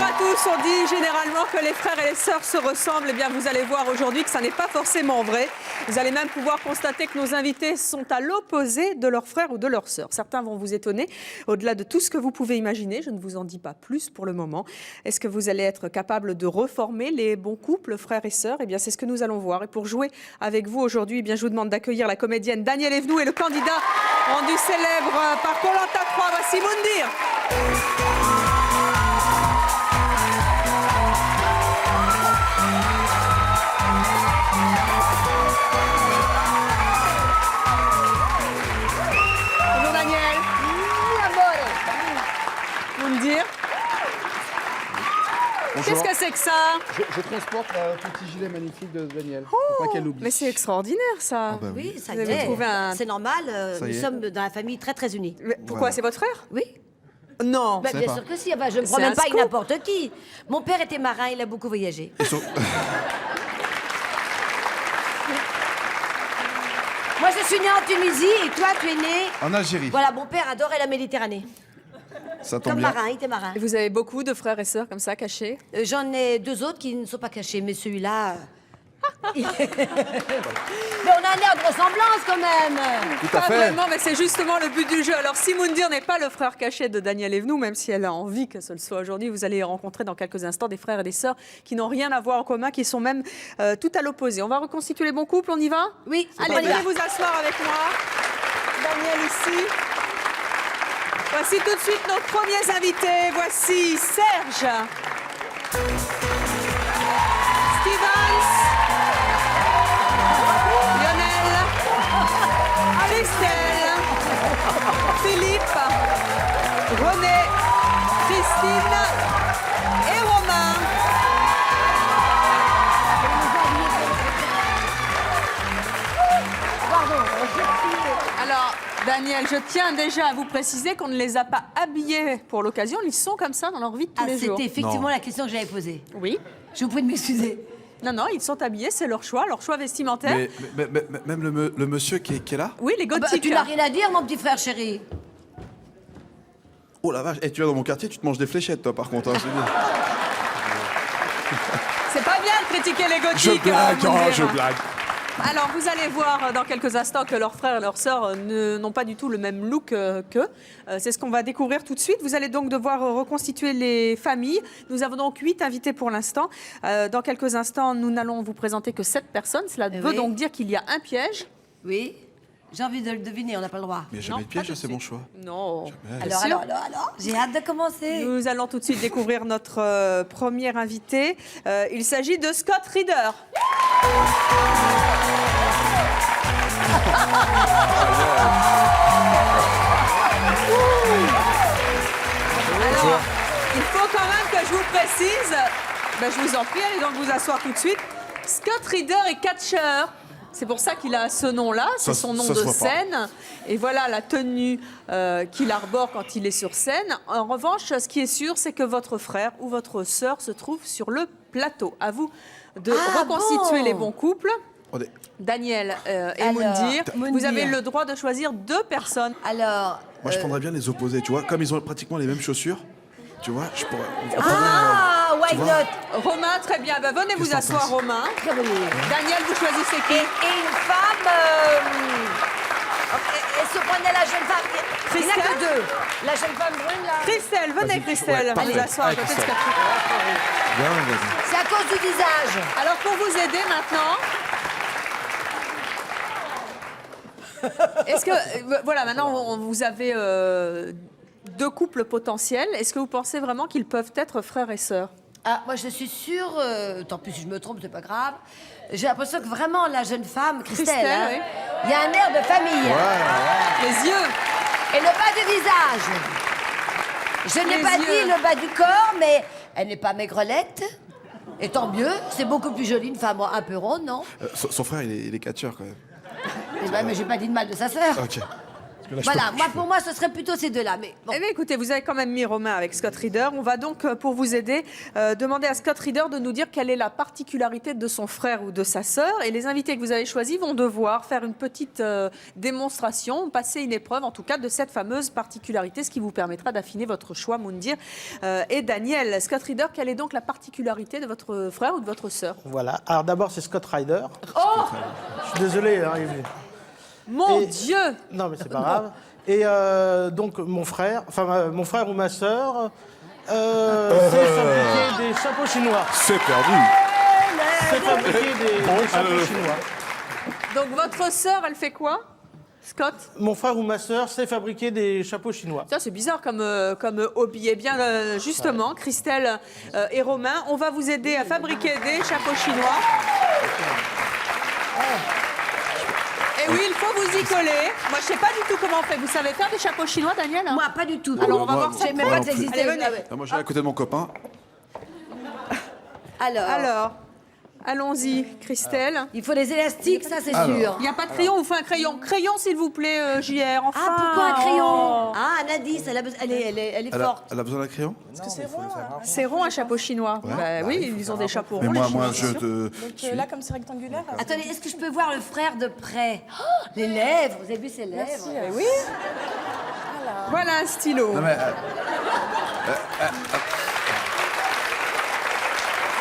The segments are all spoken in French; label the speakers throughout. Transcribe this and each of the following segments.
Speaker 1: Bonjour à tous. On dit généralement que les frères et les sœurs se ressemblent. Eh bien, vous allez voir aujourd'hui que ça n'est pas forcément vrai. Vous allez même pouvoir constater que nos invités sont à l'opposé de leurs frères ou de leurs sœurs. Certains vont vous étonner. Au-delà de tout ce que vous pouvez imaginer, je ne vous en dis pas plus pour le moment. Est-ce que vous allez être capable de reformer les bons couples, frères et sœurs? Eh bien, c'est ce que nous allons voir. Et pour jouer avec vous aujourd'hui, eh bien, je vous demande d'accueillir la comédienne Daniel Evenou et le candidat rendu célèbre par Koh Lanta 3. Voici Moundir. Bonjour Daniel. Moundir. Qu'est-ce que c'est que ça?
Speaker 2: Je transporte un petit gilet magnifique de Daniel. Faut pas qu'elle l'oublie.
Speaker 1: Mais c'est extraordinaire ça.
Speaker 2: Ah bah
Speaker 3: Oui, ça y
Speaker 1: Vous avez
Speaker 3: est.
Speaker 1: trouvé un-
Speaker 3: C'est normal.
Speaker 2: Ça y
Speaker 3: Nous
Speaker 2: est.
Speaker 3: sommes dans la famille très très unie.
Speaker 1: Mais pourquoi?
Speaker 2: Voilà.
Speaker 1: C'est votre frère?
Speaker 3: Oui.
Speaker 1: Non.
Speaker 3: Bah, bien
Speaker 2: pas.
Speaker 3: sûr que si. Enfin, je ne
Speaker 1: C'est
Speaker 3: prends même
Speaker 1: un
Speaker 3: pas avec
Speaker 1: scoop.
Speaker 3: n'importe qui. Mon père était marin, il a beaucoup voyagé.
Speaker 2: Ils sont-
Speaker 3: Moi, je suis née en Tunisie et toi, tu es né.
Speaker 2: En Algérie.
Speaker 3: Voilà, mon père adorait la Méditerranée.
Speaker 2: Ça tombe
Speaker 3: Comme
Speaker 2: bien.
Speaker 3: marin, il était marin.
Speaker 1: Et vous avez beaucoup de frères et sœurs comme ça cachés?
Speaker 3: J'en ai deux autres qui ne sont pas cachés, mais celui-là. Mais on a un air de ressemblance quand même.
Speaker 2: Tout
Speaker 1: Pas
Speaker 2: à fait.
Speaker 1: vraiment, mais c'est justement le but du jeu. Alors, si Moundir n'est pas le frère caché de Daniel Evenou, même si elle a envie que ce le soit aujourd'hui, vous allez rencontrer dans quelques instants des frères et des sœurs qui n'ont rien à voir en commun, qui sont même tout à l'opposé. On va reconstituer les bons couples, on y va?
Speaker 3: Oui,
Speaker 1: Allez,
Speaker 3: on y va.
Speaker 1: venez vous asseoir avec moi. Daniel ici. Voici tout de suite nos premiers invités. Voici Serge. Stevens. Lionel. Christelle. Philippe. René. Christine. Et Romain. Alors, Daniel, je tiens déjà à vous préciser qu'on ne les a pas habillés pour l'occasion. Ils sont comme ça dans leur vie de tous
Speaker 3: Ah,
Speaker 1: les jours.
Speaker 3: c'était effectivement
Speaker 2: Non.
Speaker 3: la question que j'avais posée.
Speaker 1: Oui.
Speaker 3: Je vous prie de m'excuser.
Speaker 1: Non, non, ils sont habillés, c'est leur choix vestimentaire.
Speaker 2: Mais même le monsieur qui est là.
Speaker 1: Oui, les
Speaker 3: Ah bah,
Speaker 1: gothiques.
Speaker 3: tu n'as rien à dire, mon petit frère chéri.
Speaker 2: Oh la vache. Et tu vas dans mon quartier, tu te manges des fléchettes, toi, par contre. Hein, c'est bien.
Speaker 1: C'est pas bien de critiquer les
Speaker 2: Je
Speaker 1: gothiques.
Speaker 2: blague,
Speaker 1: Moundir.
Speaker 2: oh, je blague.
Speaker 1: Alors, vous allez voir dans quelques instants que leurs frères et leurs sœurs n'ont pas du tout le même look qu'eux. C'est ce qu'on va découvrir tout de suite. Vous allez donc devoir reconstituer les familles. Nous avons donc 8 invités pour l'instant. Dans quelques instants, nous n'allons vous présenter que 7 personnes. Cela veut
Speaker 3: oui.
Speaker 1: donc dire qu'il y a un piège.
Speaker 3: Oui. J'ai envie de le deviner, on n'a pas le droit.
Speaker 2: Mais
Speaker 1: Non,
Speaker 2: jamais de
Speaker 1: pas
Speaker 2: piège,
Speaker 1: tout de
Speaker 2: c'est mon
Speaker 1: suite.
Speaker 2: choix.
Speaker 1: Non.
Speaker 2: Jamais.
Speaker 3: Alors, j'ai hâte de commencer.
Speaker 1: Nous allons tout de suite découvrir notre premier invité. Il s'agit de Scott Reeder. Alors, il faut quand même que je vous précise, je vous en prie, allez donc vous asseoir tout de suite. Scott Reeder est catcheur. C'est pour ça qu'il a ce nom-là, c'est
Speaker 2: Ça-
Speaker 1: son nom
Speaker 2: ça
Speaker 1: de
Speaker 2: se voit pas.
Speaker 1: scène. Et voilà la tenue qu'il arbore quand il est sur scène. En revanche, ce qui est sûr, c'est que votre frère ou votre sœur se trouve sur le plateau. À vous de
Speaker 3: Ah,
Speaker 1: reconstituer
Speaker 3: bon.
Speaker 1: les bons couples.
Speaker 2: On est-
Speaker 1: Daniel et
Speaker 3: Alors,
Speaker 1: Moundir, vous
Speaker 3: Moundir.
Speaker 1: avez le droit de choisir 2 personnes.
Speaker 3: Alors.
Speaker 2: Moi, je prendrais bien les opposés, tu vois. Comme ils ont pratiquement les mêmes chaussures, tu vois, je pourrais. on pourrait,
Speaker 3: Ah, why
Speaker 2: tu vois.
Speaker 3: not?
Speaker 1: Romain, très bien. Venez vous
Speaker 2: Qu'est-ce que t'en
Speaker 1: asseoir,
Speaker 2: penses
Speaker 1: Romain.
Speaker 3: Très bonne idée.
Speaker 1: Daniel, vous choisissez qui?
Speaker 3: Et une femme. Et se prenait la jeune femme. Il n'y en a que
Speaker 1: Christelle
Speaker 3: deux. La jeune femme brune, là.
Speaker 1: Christelle, venez
Speaker 2: Vas-y.
Speaker 1: Christelle,
Speaker 2: Ouais,
Speaker 1: vous
Speaker 2: parfait.
Speaker 1: asseoir à
Speaker 2: Allez,
Speaker 1: côté de
Speaker 2: Christelle.
Speaker 1: Scott.
Speaker 2: Bien, vas-y.
Speaker 3: C'est à cause du visage.
Speaker 1: Alors pour vous aider maintenant, est-ce que voilà maintenant vous avez 2 couples potentiels. Est-ce que vous pensez vraiment qu'ils peuvent être frères et sœurs?
Speaker 3: Ah, moi, je suis sûre. Tant pis si je me trompe, c'est pas grave. J'ai l'impression que vraiment, la jeune femme, Christelle,
Speaker 1: Christelle,
Speaker 3: hein,
Speaker 1: oui.
Speaker 3: il y a un air de famille.
Speaker 1: Les yeux.
Speaker 3: Et le bas du visage. Je n'ai
Speaker 1: Les
Speaker 3: pas
Speaker 1: yeux.
Speaker 3: dit le bas du corps, mais elle n'est pas maigrelette. Et tant mieux, c'est beaucoup plus joli, une femme un peu ronde, non?
Speaker 2: Son frère, il est catcheur quand même.
Speaker 3: Eh ben, mais j'ai pas dit de mal de sa sœur.
Speaker 2: Ok.
Speaker 3: Voilà, moi, pour moi, ce serait plutôt ces deux-là. Mais bon.
Speaker 1: Eh bien, écoutez, vous avez quand même mis Romain avec Scott Reeder. On va donc, pour vous aider, demander à Scott Reeder de nous dire quelle est la particularité de son frère ou de sa sœur. Et les invités que vous avez choisis vont devoir faire une petite démonstration, passer une épreuve, en tout cas, de cette fameuse particularité, ce qui vous permettra d'affiner votre choix, Moundir et Daniel. Scott Reeder, quelle est donc la particularité de votre frère ou de votre sœur?
Speaker 4: Voilà. Alors d'abord, c'est Scott Ryder.
Speaker 1: Oh
Speaker 4: Je suis désolé. Hein,
Speaker 1: Mon
Speaker 4: Et-
Speaker 1: Dieu!
Speaker 4: Non, mais c'est pas grave. Et donc, mon frère ou ma sœur, c'est fabriquer des chapeaux chinois.
Speaker 2: C'est perdu.
Speaker 4: C'est fabriquer des chapeaux chinois.
Speaker 1: Donc, votre sœur, elle fait quoi, Scott?
Speaker 4: Mon frère ou ma sœur sait fabriquer des chapeaux chinois.
Speaker 1: Ça, c'est bizarre comme hobby. Eh bien, justement, Christelle et Romain, on va vous aider à fabriquer des chapeaux chinois. Et oui, il faut vous y coller. Moi, je sais pas du tout comment on fait. Vous savez faire des chapeaux chinois, Daniel?
Speaker 3: Moi, pas du tout.
Speaker 1: Alors, on va
Speaker 2: moi,
Speaker 1: voir ça.
Speaker 3: Je sais même pas que ça existait.
Speaker 1: Allez, venez.
Speaker 2: Ah, moi, je vais à côté de mon copain.
Speaker 1: Alors, allons-y, Christelle.
Speaker 3: Il faut des élastiques, ça, c'est sûr.
Speaker 1: Il n'y a pas de crayon, vous faites un crayon. Crayon, s'il vous plaît, JR. Enfin.
Speaker 3: Ah, pourquoi un crayon? Ah, Nadis, elle est forte.
Speaker 2: Elle a besoin d'un crayon?
Speaker 1: C'est rond, un chapeau chinois. Bah oui, ils ont des chapeaux
Speaker 2: Mais
Speaker 1: ronds.
Speaker 2: moi,
Speaker 1: les
Speaker 2: moi,
Speaker 1: Chinois,
Speaker 2: je
Speaker 1: c'est sûr.
Speaker 2: te.
Speaker 5: Là, comme c'est rectangulaire.
Speaker 3: Attendez, est-ce que je peux voir le frère de près? Oh, les lèvres, vous avez vu ses lèvres?
Speaker 1: Eh oui. Voilà un stylo.
Speaker 2: Non, mais,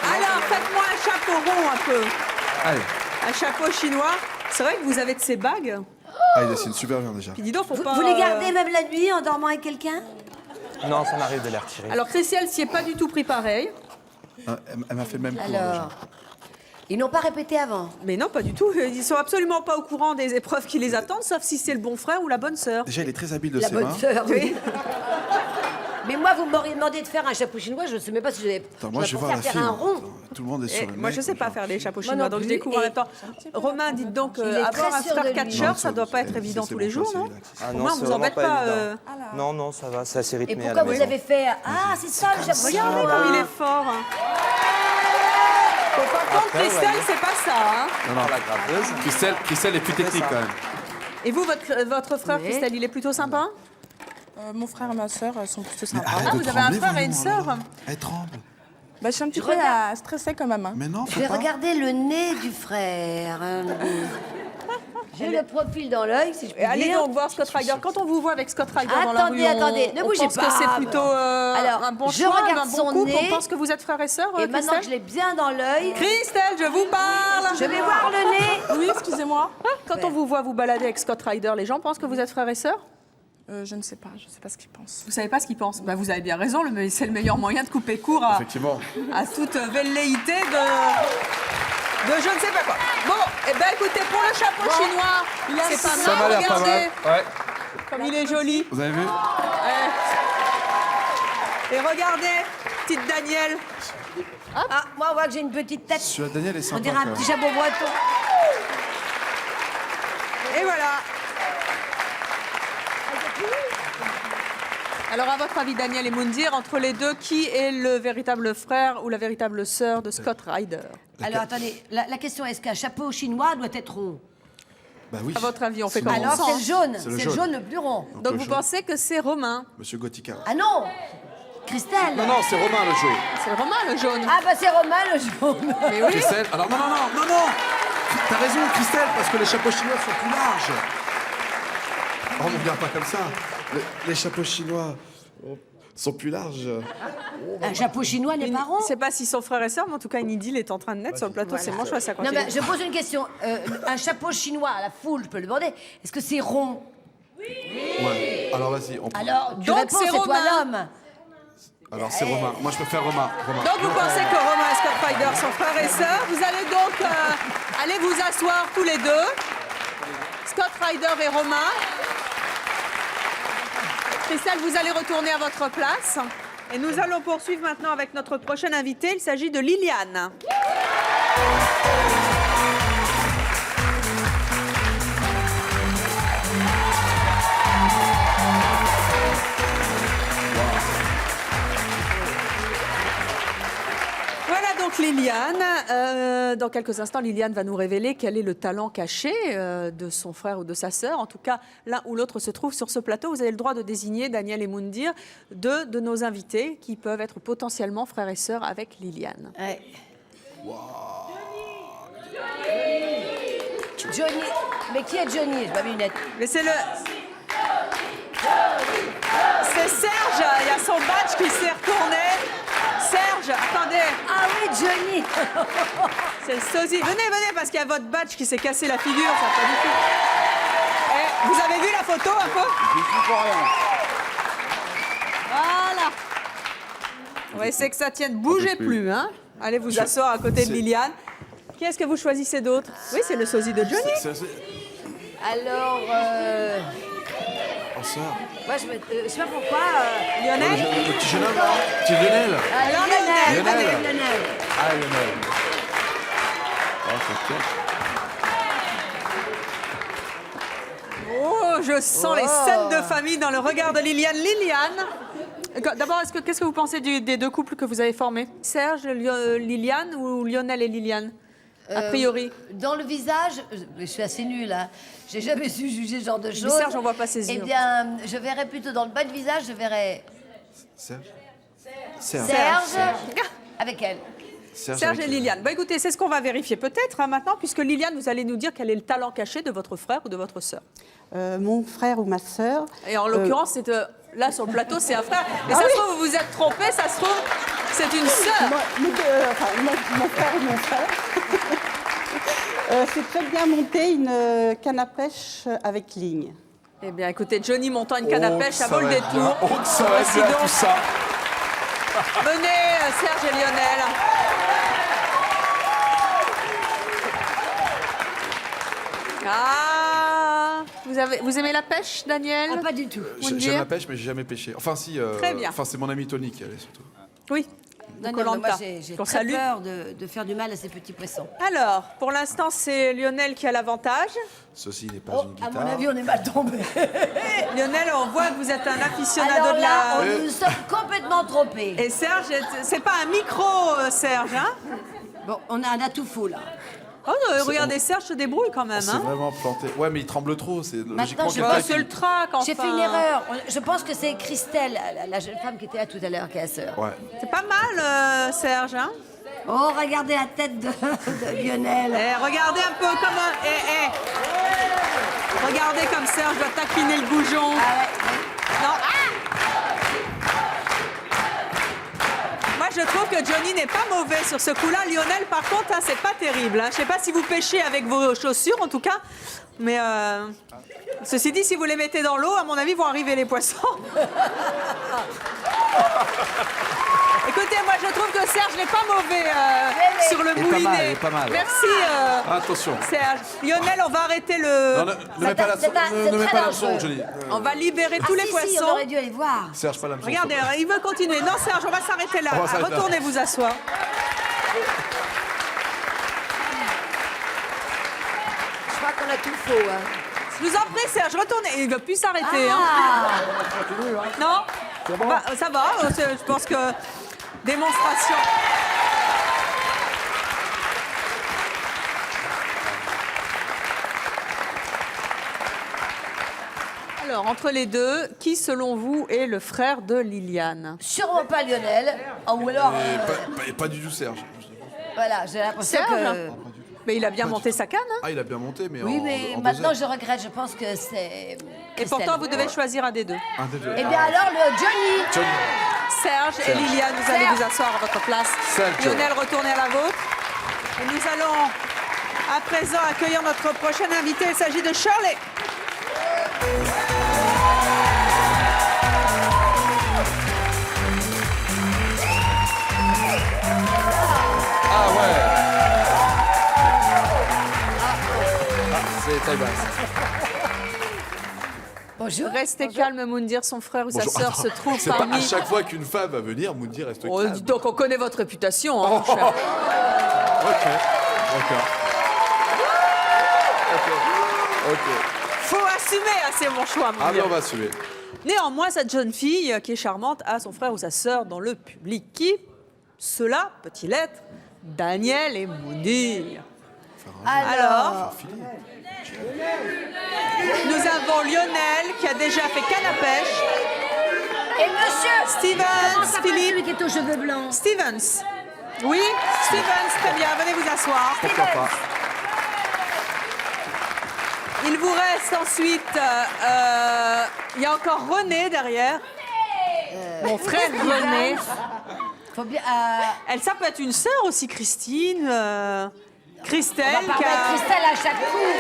Speaker 1: Alors, faites-moi un chapeau rond un peu.
Speaker 2: allez.
Speaker 1: Un chapeau chinois. C'est vrai que vous avez de ces bagues.
Speaker 2: Ah, c'est une super viande déjà.
Speaker 1: Puis dis donc, faut
Speaker 3: Vous,
Speaker 1: pas.
Speaker 3: vous les gardez même la nuit en dormant avec quelqu'un?
Speaker 6: Non, ça m'arrive de les retirer.
Speaker 1: Alors, Christelle s'y est pas du tout pris pareil.
Speaker 2: Ah, elle m'a fait le même coup. déjà.
Speaker 3: Alors, ils n'ont pas répété avant.
Speaker 1: Mais non, pas du tout. Ils sont absolument pas au courant des épreuves qui les attendent, sauf si c'est le bon frère ou la bonne sœur.
Speaker 2: Déjà, il est très habile de
Speaker 3: La
Speaker 2: ses
Speaker 3: bonne
Speaker 2: mains.
Speaker 3: sœur, oui. Mais moi, vous m'auriez demandé de faire un chapeau chinois, je ne sais même pas si j'avais.
Speaker 2: Attends, moi, je vais voir la
Speaker 3: faire
Speaker 2: fille.
Speaker 3: un
Speaker 2: moi.
Speaker 3: rond.
Speaker 2: Attends, tout le monde est sur le
Speaker 1: Moi,
Speaker 2: nez,
Speaker 1: je sais pas
Speaker 2: genre.
Speaker 1: faire des chapeaux
Speaker 3: Moi
Speaker 1: chinois,
Speaker 3: non
Speaker 1: donc je
Speaker 3: plus,
Speaker 1: découvre en
Speaker 3: et-
Speaker 1: même temps. Romain, dites donc,
Speaker 3: Il est
Speaker 1: avoir
Speaker 3: très
Speaker 1: un
Speaker 3: sûr
Speaker 1: frère
Speaker 3: de lui.
Speaker 1: catcheur,
Speaker 2: Non,
Speaker 1: ça doit pas être
Speaker 2: c'est-
Speaker 1: évident
Speaker 2: c'est
Speaker 1: tous les
Speaker 2: bon,
Speaker 1: jours,
Speaker 2: ça,
Speaker 1: non?
Speaker 2: c'est relax.
Speaker 6: Ah
Speaker 1: Romain,
Speaker 6: c'est
Speaker 1: vous
Speaker 6: vraiment
Speaker 1: embête pas.
Speaker 6: évident. Non, non, ça va, c'est assez
Speaker 3: Et
Speaker 6: rythmé à
Speaker 3: pourquoi
Speaker 6: la
Speaker 3: vous
Speaker 6: maison.
Speaker 3: avez fait. Ah, c'est ça le chapeau
Speaker 1: Regardez
Speaker 3: chinois.
Speaker 1: comme il est fort. Faut pas prendre
Speaker 6: Après,
Speaker 1: Christelle,
Speaker 6: ouais.
Speaker 1: c'est pas ça. Hein.
Speaker 6: Non, la graveleuse.
Speaker 7: Christelle est plus technique quand même.
Speaker 1: Et vous, votre frère,
Speaker 3: Oui.
Speaker 1: Christelle, il est plutôt sympa?
Speaker 5: Mon frère et ma sœur sont plutôt
Speaker 2: Mais
Speaker 5: sympas.
Speaker 2: arrête
Speaker 1: Ah,
Speaker 2: de
Speaker 1: vous avez un
Speaker 2: trembler,
Speaker 1: frère et une
Speaker 2: voyons,
Speaker 1: sœur?
Speaker 2: alors. Elle tremble.
Speaker 5: Bah, je suis un petit
Speaker 3: Je
Speaker 5: peu
Speaker 3: regarde.
Speaker 5: stressée quand même. Hein.
Speaker 2: Mais non,
Speaker 3: Je
Speaker 2: faut
Speaker 3: vais
Speaker 2: pas.
Speaker 3: regarder le nez du frère. J'ai le profil dans l'œil, si je puis
Speaker 1: Et allez
Speaker 3: dire.
Speaker 1: donc voir Scott Ryder. Quand on vous voit avec Scott Ryder dans la rue,
Speaker 3: Attendez, ne
Speaker 1: on
Speaker 3: bougez
Speaker 1: pense
Speaker 3: pas.
Speaker 1: que c'est plutôt
Speaker 3: Alors,
Speaker 1: un bon
Speaker 3: je
Speaker 1: choix,
Speaker 3: regarde
Speaker 1: un
Speaker 3: son
Speaker 1: bon couple.
Speaker 3: nez.
Speaker 1: On pense que vous êtes frère et sœur,
Speaker 3: Et maintenant que
Speaker 1: Christelle?
Speaker 3: je l'ai bien dans l'œil,
Speaker 1: Christelle, je vous parle.
Speaker 3: je vais voir le nez.
Speaker 5: Oui, excusez-moi.
Speaker 1: Quand on vous voit vous balader avec Scott Ryder, les gens pensent que vous êtes frère et sœur?
Speaker 5: Je ne sais pas ce qu'ils pensent.
Speaker 1: Vous savez pas ce qu'ils pensent. Bah, vous avez bien raison, c'est le meilleur moyen de couper court à,
Speaker 2: Effectivement.
Speaker 1: à toute velléité de je ne sais pas quoi. Bon, eh ben écoutez, pour le chapeau chinois, c'est pas
Speaker 7: Ça m'a
Speaker 1: mal,
Speaker 7: l'air pas
Speaker 1: regardez
Speaker 7: mal. Ouais.
Speaker 1: comme il est joli.
Speaker 2: Vous avez vu?
Speaker 1: Et regardez, petite Danielle.
Speaker 3: Ah, moi, on voit que j'ai une petite tête.
Speaker 2: Celui-là, Daniel est
Speaker 3: On
Speaker 2: sympa.
Speaker 3: dirait
Speaker 2: quand
Speaker 3: un
Speaker 2: même.
Speaker 3: petit chapeau breton.
Speaker 1: Et voilà. Alors, à votre avis, Daniel et Moundir, entre les deux, qui est le véritable frère ou la véritable sœur de Scott Ryder?
Speaker 3: Alors, attendez, la question est-ce qu'un chapeau chinois doit être rond?
Speaker 2: Bah oui.
Speaker 1: À votre avis, on fait
Speaker 2: Sinon,
Speaker 1: comme
Speaker 3: Alors,
Speaker 1: ça,
Speaker 3: c'est
Speaker 1: hein.
Speaker 3: le jaune.
Speaker 2: C'est le
Speaker 3: C'est le
Speaker 2: jaune.
Speaker 3: jaune le plus rond.
Speaker 1: Donc,
Speaker 2: le
Speaker 1: vous
Speaker 2: jaune.
Speaker 1: pensez que c'est Romain?
Speaker 2: Monsieur Gothica.
Speaker 3: Ah non, Christelle.
Speaker 7: Non, non, c'est Romain le jaune.
Speaker 1: C'est Romain, le jaune.
Speaker 3: Ah bah c'est Romain le jaune.
Speaker 1: Mais oui.
Speaker 7: Christelle, alors
Speaker 2: Non, non, non, non, non. T'as raison, Christelle, parce que les chapeaux chinois sont plus larges. Oh, on ne regarde pas comme ça. Les chapeaux chinois sont plus larges.
Speaker 3: Un chapeau chinois n'est pas rond.
Speaker 1: Je ne sais pas s'ils sont frères et sœurs, mais en tout cas, une idylle est en train de naître sur le plateau. C'est mon choix, ça
Speaker 3: Non
Speaker 1: continue.
Speaker 3: mais je pose une question. Un chapeau chinois à la foule, je peux le demander. Est-ce que c'est rond?
Speaker 2: Ouais. Alors vas-y, on prend.
Speaker 3: Alors, tu
Speaker 1: Donc,
Speaker 3: réponds,
Speaker 1: c'est
Speaker 3: c'est toi
Speaker 1: Romain.
Speaker 3: l'homme.
Speaker 2: Alors c'est Romain. Moi je préfère Romain. Romain.
Speaker 1: Donc, vous pensez que Romain et Scott Ryder sont frères et sœurs. Vous allez donc aller vous asseoir tous les deux. Scott Ryder et Romain. Christelle, vous allez retourner à votre place. Et nous allons poursuivre maintenant avec notre prochaine invitée. Il s'agit de Liliane. Voilà donc donc Liliane. Dans quelques instants, Liliane va nous révéler quel est le talent caché de son frère ou de sa sœur. En tout cas, l'un ou l'autre se trouve sur ce plateau. Vous avez le droit de désigner, Daniel et Moundir, deux de nos invités qui peuvent être potentiellement frères et sœurs avec Liliane.
Speaker 3: Ouais. Johnny. Mais qui est Johnny? Je pas mes lunettes.
Speaker 1: Mais c'est le... C'est Serge. Il y a son badge qui s'est retourné. Serge, attendez.
Speaker 3: Ah oui, Johnny.
Speaker 1: C'est le sosie. Venez, parce qu'il y a votre badge qui s'est cassé la figure. Ça pas du tout. Eh, vous avez vu la photo un peu?
Speaker 7: Je suis pour rien.
Speaker 1: Voilà. On va essayer que ça tienne. Bougez plus, hein. Allez vous asseoir à côté de Liliane. Qui est-ce que vous choisissez d'autre? Oui, c'est le sosie de Johnny.
Speaker 3: Alors,
Speaker 2: En sœur.
Speaker 3: moi, je sais pas pourquoi.
Speaker 1: Lionel.
Speaker 2: Le petit jeune homme, là. Petit Lionel.
Speaker 3: Alors,
Speaker 2: Lionel.
Speaker 3: Lionel.
Speaker 2: Ah, Lionel. Oh, t'inquiète.
Speaker 1: Oh, je sens les scènes de famille dans le regard de Liliane. Liliane, d'abord, qu'est-ce que vous pensez des deux couples que vous avez formés? Serge, Liliane ou Lionel et Liliane? A priori.
Speaker 3: Dans le visage, je suis assez nulle, hein. J'ai jamais su juger ce genre de choses.
Speaker 1: Mais Serge, on voit pas ses yeux.
Speaker 3: Eh bien, je verrais plutôt dans le bas de visage, je verrais
Speaker 2: Serge.
Speaker 3: Serge avec elle.
Speaker 1: Serge
Speaker 2: avec
Speaker 1: et
Speaker 2: elle.
Speaker 1: Liliane. Bah, écoutez, c'est ce qu'on va vérifier peut-être maintenant, puisque Liliane, vous allez nous dire quel est le talent caché de votre frère ou de votre sœur.
Speaker 8: Mon frère ou ma sœur.
Speaker 1: Et en l'occurrence, c'est là sur le plateau, c'est un frère. Mais ça se trouve, vous vous êtes trompé, ça se trouve, c'est une sœur.
Speaker 8: Mon frère ou mon frère. C'est très bien monter une canne à pêche avec ligne.
Speaker 1: Eh bien, écoutez, Johnny montant une canne à pêche, ça vaut le détour.
Speaker 2: Oh, que ça va être bien, tout ça.
Speaker 1: Venez, Serge et Lionel. Ah, vous aimez la pêche, Daniel?
Speaker 3: Ah, pas du tout.
Speaker 2: J'aime la pêche, mais j'ai jamais pêché. Enfin, si.
Speaker 1: Très bien.
Speaker 2: Enfin, c'est mon ami Tony qui allait surtout.
Speaker 1: Oui.
Speaker 3: Non,
Speaker 1: Koh
Speaker 3: non, mais moi,
Speaker 1: Lanta.
Speaker 3: j'ai
Speaker 1: Qu'on
Speaker 3: très
Speaker 1: salue.
Speaker 3: peur de faire du mal à ces petits poissons.
Speaker 1: Alors, pour l'instant, c'est Lionel qui a l'avantage.
Speaker 2: Ceci n'est pas
Speaker 3: Oh,
Speaker 2: une
Speaker 3: à
Speaker 2: guitare.
Speaker 3: mon avis, on est mal tombé.
Speaker 1: Lionel, on voit que vous êtes un aficionado
Speaker 3: Alors
Speaker 1: de
Speaker 3: là,
Speaker 1: la...
Speaker 3: nous sommes complètement trompés.
Speaker 1: Et Serge, c'est pas un micro, Serge, hein?
Speaker 3: Bon, on a un atout faux, là.
Speaker 1: Oh, regardez, Serge se débrouille quand même,
Speaker 2: C'est
Speaker 1: hein?
Speaker 2: vraiment planté. Ouais, mais il tremble trop. C'est logiquement
Speaker 3: je
Speaker 2: quelqu'un
Speaker 3: pense
Speaker 1: C'est le
Speaker 2: qui...
Speaker 1: trac, enfin.
Speaker 3: J'ai fait une erreur. Je pense que c'est Christelle, la jeune femme qui était là tout à l'heure, qui est la sœur.
Speaker 2: Ouais.
Speaker 1: C'est pas mal, Serge, hein?
Speaker 3: Oh, regardez la tête de Lionel.
Speaker 1: Eh, regardez un peu comment... Regardez comme Serge doit taquiner le goujon. Non. Moi, je trouve que Johnny n'est pas mauvais sur ce coup-là. Lionel, par contre, hein, c'est pas terrible. Hein. Je sais pas si vous pêchez avec vos chaussures, en tout cas. Mais ceci dit, si vous les mettez dans l'eau, à mon avis, vont arriver les poissons. Écoutez, moi, je trouve que Serge n'est pas mauvais sur le
Speaker 7: Il est pas mal,
Speaker 1: moulinet.
Speaker 7: il est pas mal.
Speaker 1: Merci,
Speaker 2: Attention.
Speaker 1: Serge. Lionel, on va arrêter le...
Speaker 2: Non, ne mets pas la
Speaker 3: c'est
Speaker 2: ne mets
Speaker 3: très
Speaker 2: pas l'hameçon,
Speaker 3: dangereux.
Speaker 2: Johnny.
Speaker 1: On va libérer tous les
Speaker 3: Si,
Speaker 1: poissons.
Speaker 3: on aurait dû aller voir.
Speaker 2: Serge, pas l'hameçon.
Speaker 1: Regardez, il veut continuer. Non, Serge, on va s'arrêter là.
Speaker 2: On va s'arrêter là.
Speaker 1: Retournez vous asseoir.
Speaker 3: Je crois qu'on a tout faux. Hein.
Speaker 1: Je vous en prie, Serge, retournez. Il ne veut plus s'arrêter. Hein. Non ça va, je pense que... Démonstration. Alors, entre les deux, qui, selon vous, est le frère de Liliane?
Speaker 3: Sûrement pas Lionel. Oh, ou alors,
Speaker 2: Pas du tout Serge.
Speaker 3: voilà, j'ai l'impression
Speaker 1: Serge
Speaker 3: que...
Speaker 1: Mais il a bien monté sa canne. Hein.
Speaker 2: Ah, il a bien monté, mais
Speaker 3: Oui,
Speaker 2: en
Speaker 3: mais
Speaker 2: en
Speaker 3: maintenant,
Speaker 2: doseur.
Speaker 3: je regrette. Je pense que c'est...
Speaker 1: Et
Speaker 3: Christelle.
Speaker 1: pourtant, vous devez choisir un des deux.
Speaker 2: Un des deux.
Speaker 3: Eh bien, alors, le Johnny.
Speaker 2: Johnny.
Speaker 1: Serge et Liliane, vous allez vous asseoir à votre place.
Speaker 2: Serge.
Speaker 1: Lionel, retournez à la vôtre. Et nous allons à présent accueillir notre prochaine invité. Il s'agit de Shirley.
Speaker 7: Ah ouais. C'est taille basse.
Speaker 3: Bonjour.
Speaker 1: Restez calme, Moundir, son frère ou sa
Speaker 2: Bonjour.
Speaker 1: sœur
Speaker 2: Attends,
Speaker 1: se trouve
Speaker 2: c'est pas
Speaker 1: parmi...
Speaker 2: à chaque fois qu'une femme va venir, Moundir reste
Speaker 1: Oh,
Speaker 2: calme.
Speaker 1: dis donc, on connaît votre réputation, hein, mon cher.
Speaker 2: Ok, d'accord. Ok.
Speaker 1: Faut assumer, hein, c'est mon choix,
Speaker 2: Ah, mais
Speaker 1: Moundir.
Speaker 2: on va assumer.
Speaker 1: Néanmoins, cette jeune fille qui est charmante a son frère ou sa sœur dans le public. Qui cela peut-il être? Daniel et Mounir.
Speaker 3: Alors,
Speaker 1: Nous avons Lionel qui a déjà fait canne à pêche.
Speaker 3: et monsieur comment
Speaker 1: Stevens,
Speaker 3: s'appelle
Speaker 1: Philippe.
Speaker 3: celui qui est aux cheveux blancs?
Speaker 1: Stevens. Oui, Stevens, très bien. Venez vous asseoir.
Speaker 2: Pourquoi pas?
Speaker 1: Il vous reste ensuite, il y a encore René derrière. Mon frère René.
Speaker 3: Faut bien,
Speaker 1: Elle, ça peut être une sœur aussi, Christine. Christelle,
Speaker 3: on va pas remettre Christelle à chaque coup.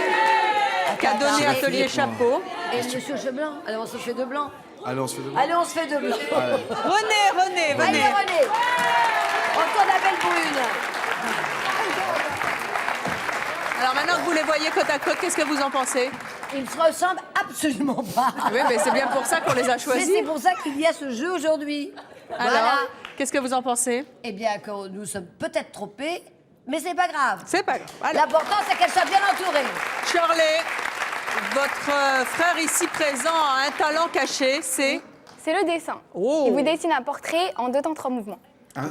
Speaker 1: qui a donné atelier chapeau.
Speaker 3: Et monsieur cheveux blancs? Alors on se fait de blanc.
Speaker 2: Allez, on se fait de
Speaker 3: Allez, on se fait de blanc.
Speaker 1: René,
Speaker 3: Allez,
Speaker 1: venez.
Speaker 3: René. On tourne la belle brune.
Speaker 1: Alors maintenant que vous les voyez côte à côte, qu'est-ce que vous en pensez?
Speaker 3: Ils ne se ressemblent absolument pas.
Speaker 1: Oui, mais c'est bien pour ça qu'on les a
Speaker 3: Mais
Speaker 1: choisis.
Speaker 3: c'est pour ça qu'il y a ce jeu aujourd'hui.
Speaker 1: Alors,
Speaker 3: Voilà.
Speaker 1: qu'est-ce que vous en pensez?
Speaker 3: Eh bien, que nous sommes peut-être trompés, mais c'est pas grave.
Speaker 1: C'est pas grave. Alors,
Speaker 3: L'important, c'est qu'elle soit bien entourée.
Speaker 1: Shirley, votre frère ici présent a un talent caché, c'est
Speaker 9: C'est le dessin.
Speaker 1: Oh.
Speaker 9: Il vous dessine un portrait en 2 temps 3 mouvements.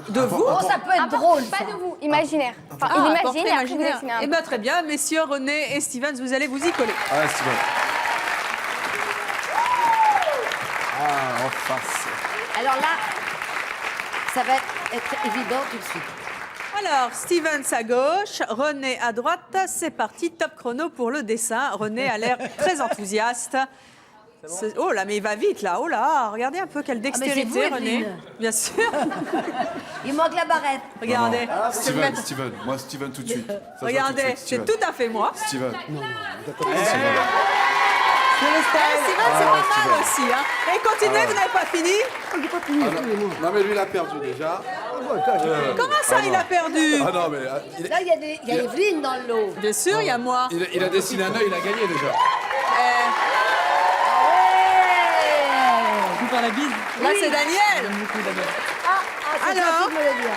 Speaker 1: de vous.
Speaker 3: Oh, ça peut être drôle,
Speaker 9: Pas
Speaker 3: ça.
Speaker 9: de vous, imaginaire. Enfin,
Speaker 1: Ah,
Speaker 9: il
Speaker 1: un
Speaker 9: imagine
Speaker 1: portrait
Speaker 9: et après vous
Speaker 1: imaginaire.
Speaker 9: dessinez un
Speaker 1: Eh bien, très bien, messieurs René et Stevens, vous allez vous y coller.
Speaker 2: Ah, Steven. Ah, en face.
Speaker 3: Alors là, ça va être évident tout de suite.
Speaker 1: Alors, Stevens à gauche, René à droite, c'est parti, top chrono pour le dessin. René a l'air très enthousiaste. Oh là, mais il va vite là, oh là, regardez un peu quelle
Speaker 3: mais c'est
Speaker 1: dextérité,
Speaker 3: vous,
Speaker 1: René.
Speaker 3: Evelyne.
Speaker 1: Bien sûr,
Speaker 3: Il manque la barrette.
Speaker 1: regardez.
Speaker 2: Non, non. Steven, Steven. Moi, Steven tout de suite. Ça se voit tout de
Speaker 1: Regardez,
Speaker 2: suite,
Speaker 1: c'est
Speaker 2: Steven.
Speaker 1: tout à fait moi.
Speaker 2: Steven.
Speaker 1: Steven, c'est pas mal aussi. Hein. Et continuez, vous n'avez pas fini.
Speaker 2: Non, mais lui, il a perdu déjà.
Speaker 1: Comment ça, il a perdu?
Speaker 2: Ah non, mais
Speaker 3: Là, il y a Evelyne dans le lot.
Speaker 1: Bien sûr, il y a moi.
Speaker 2: il a dessiné un œil, il a gagné déjà.
Speaker 1: Là, c'est Daniel.
Speaker 3: C'est
Speaker 1: Alors
Speaker 3: gentil de me le dire.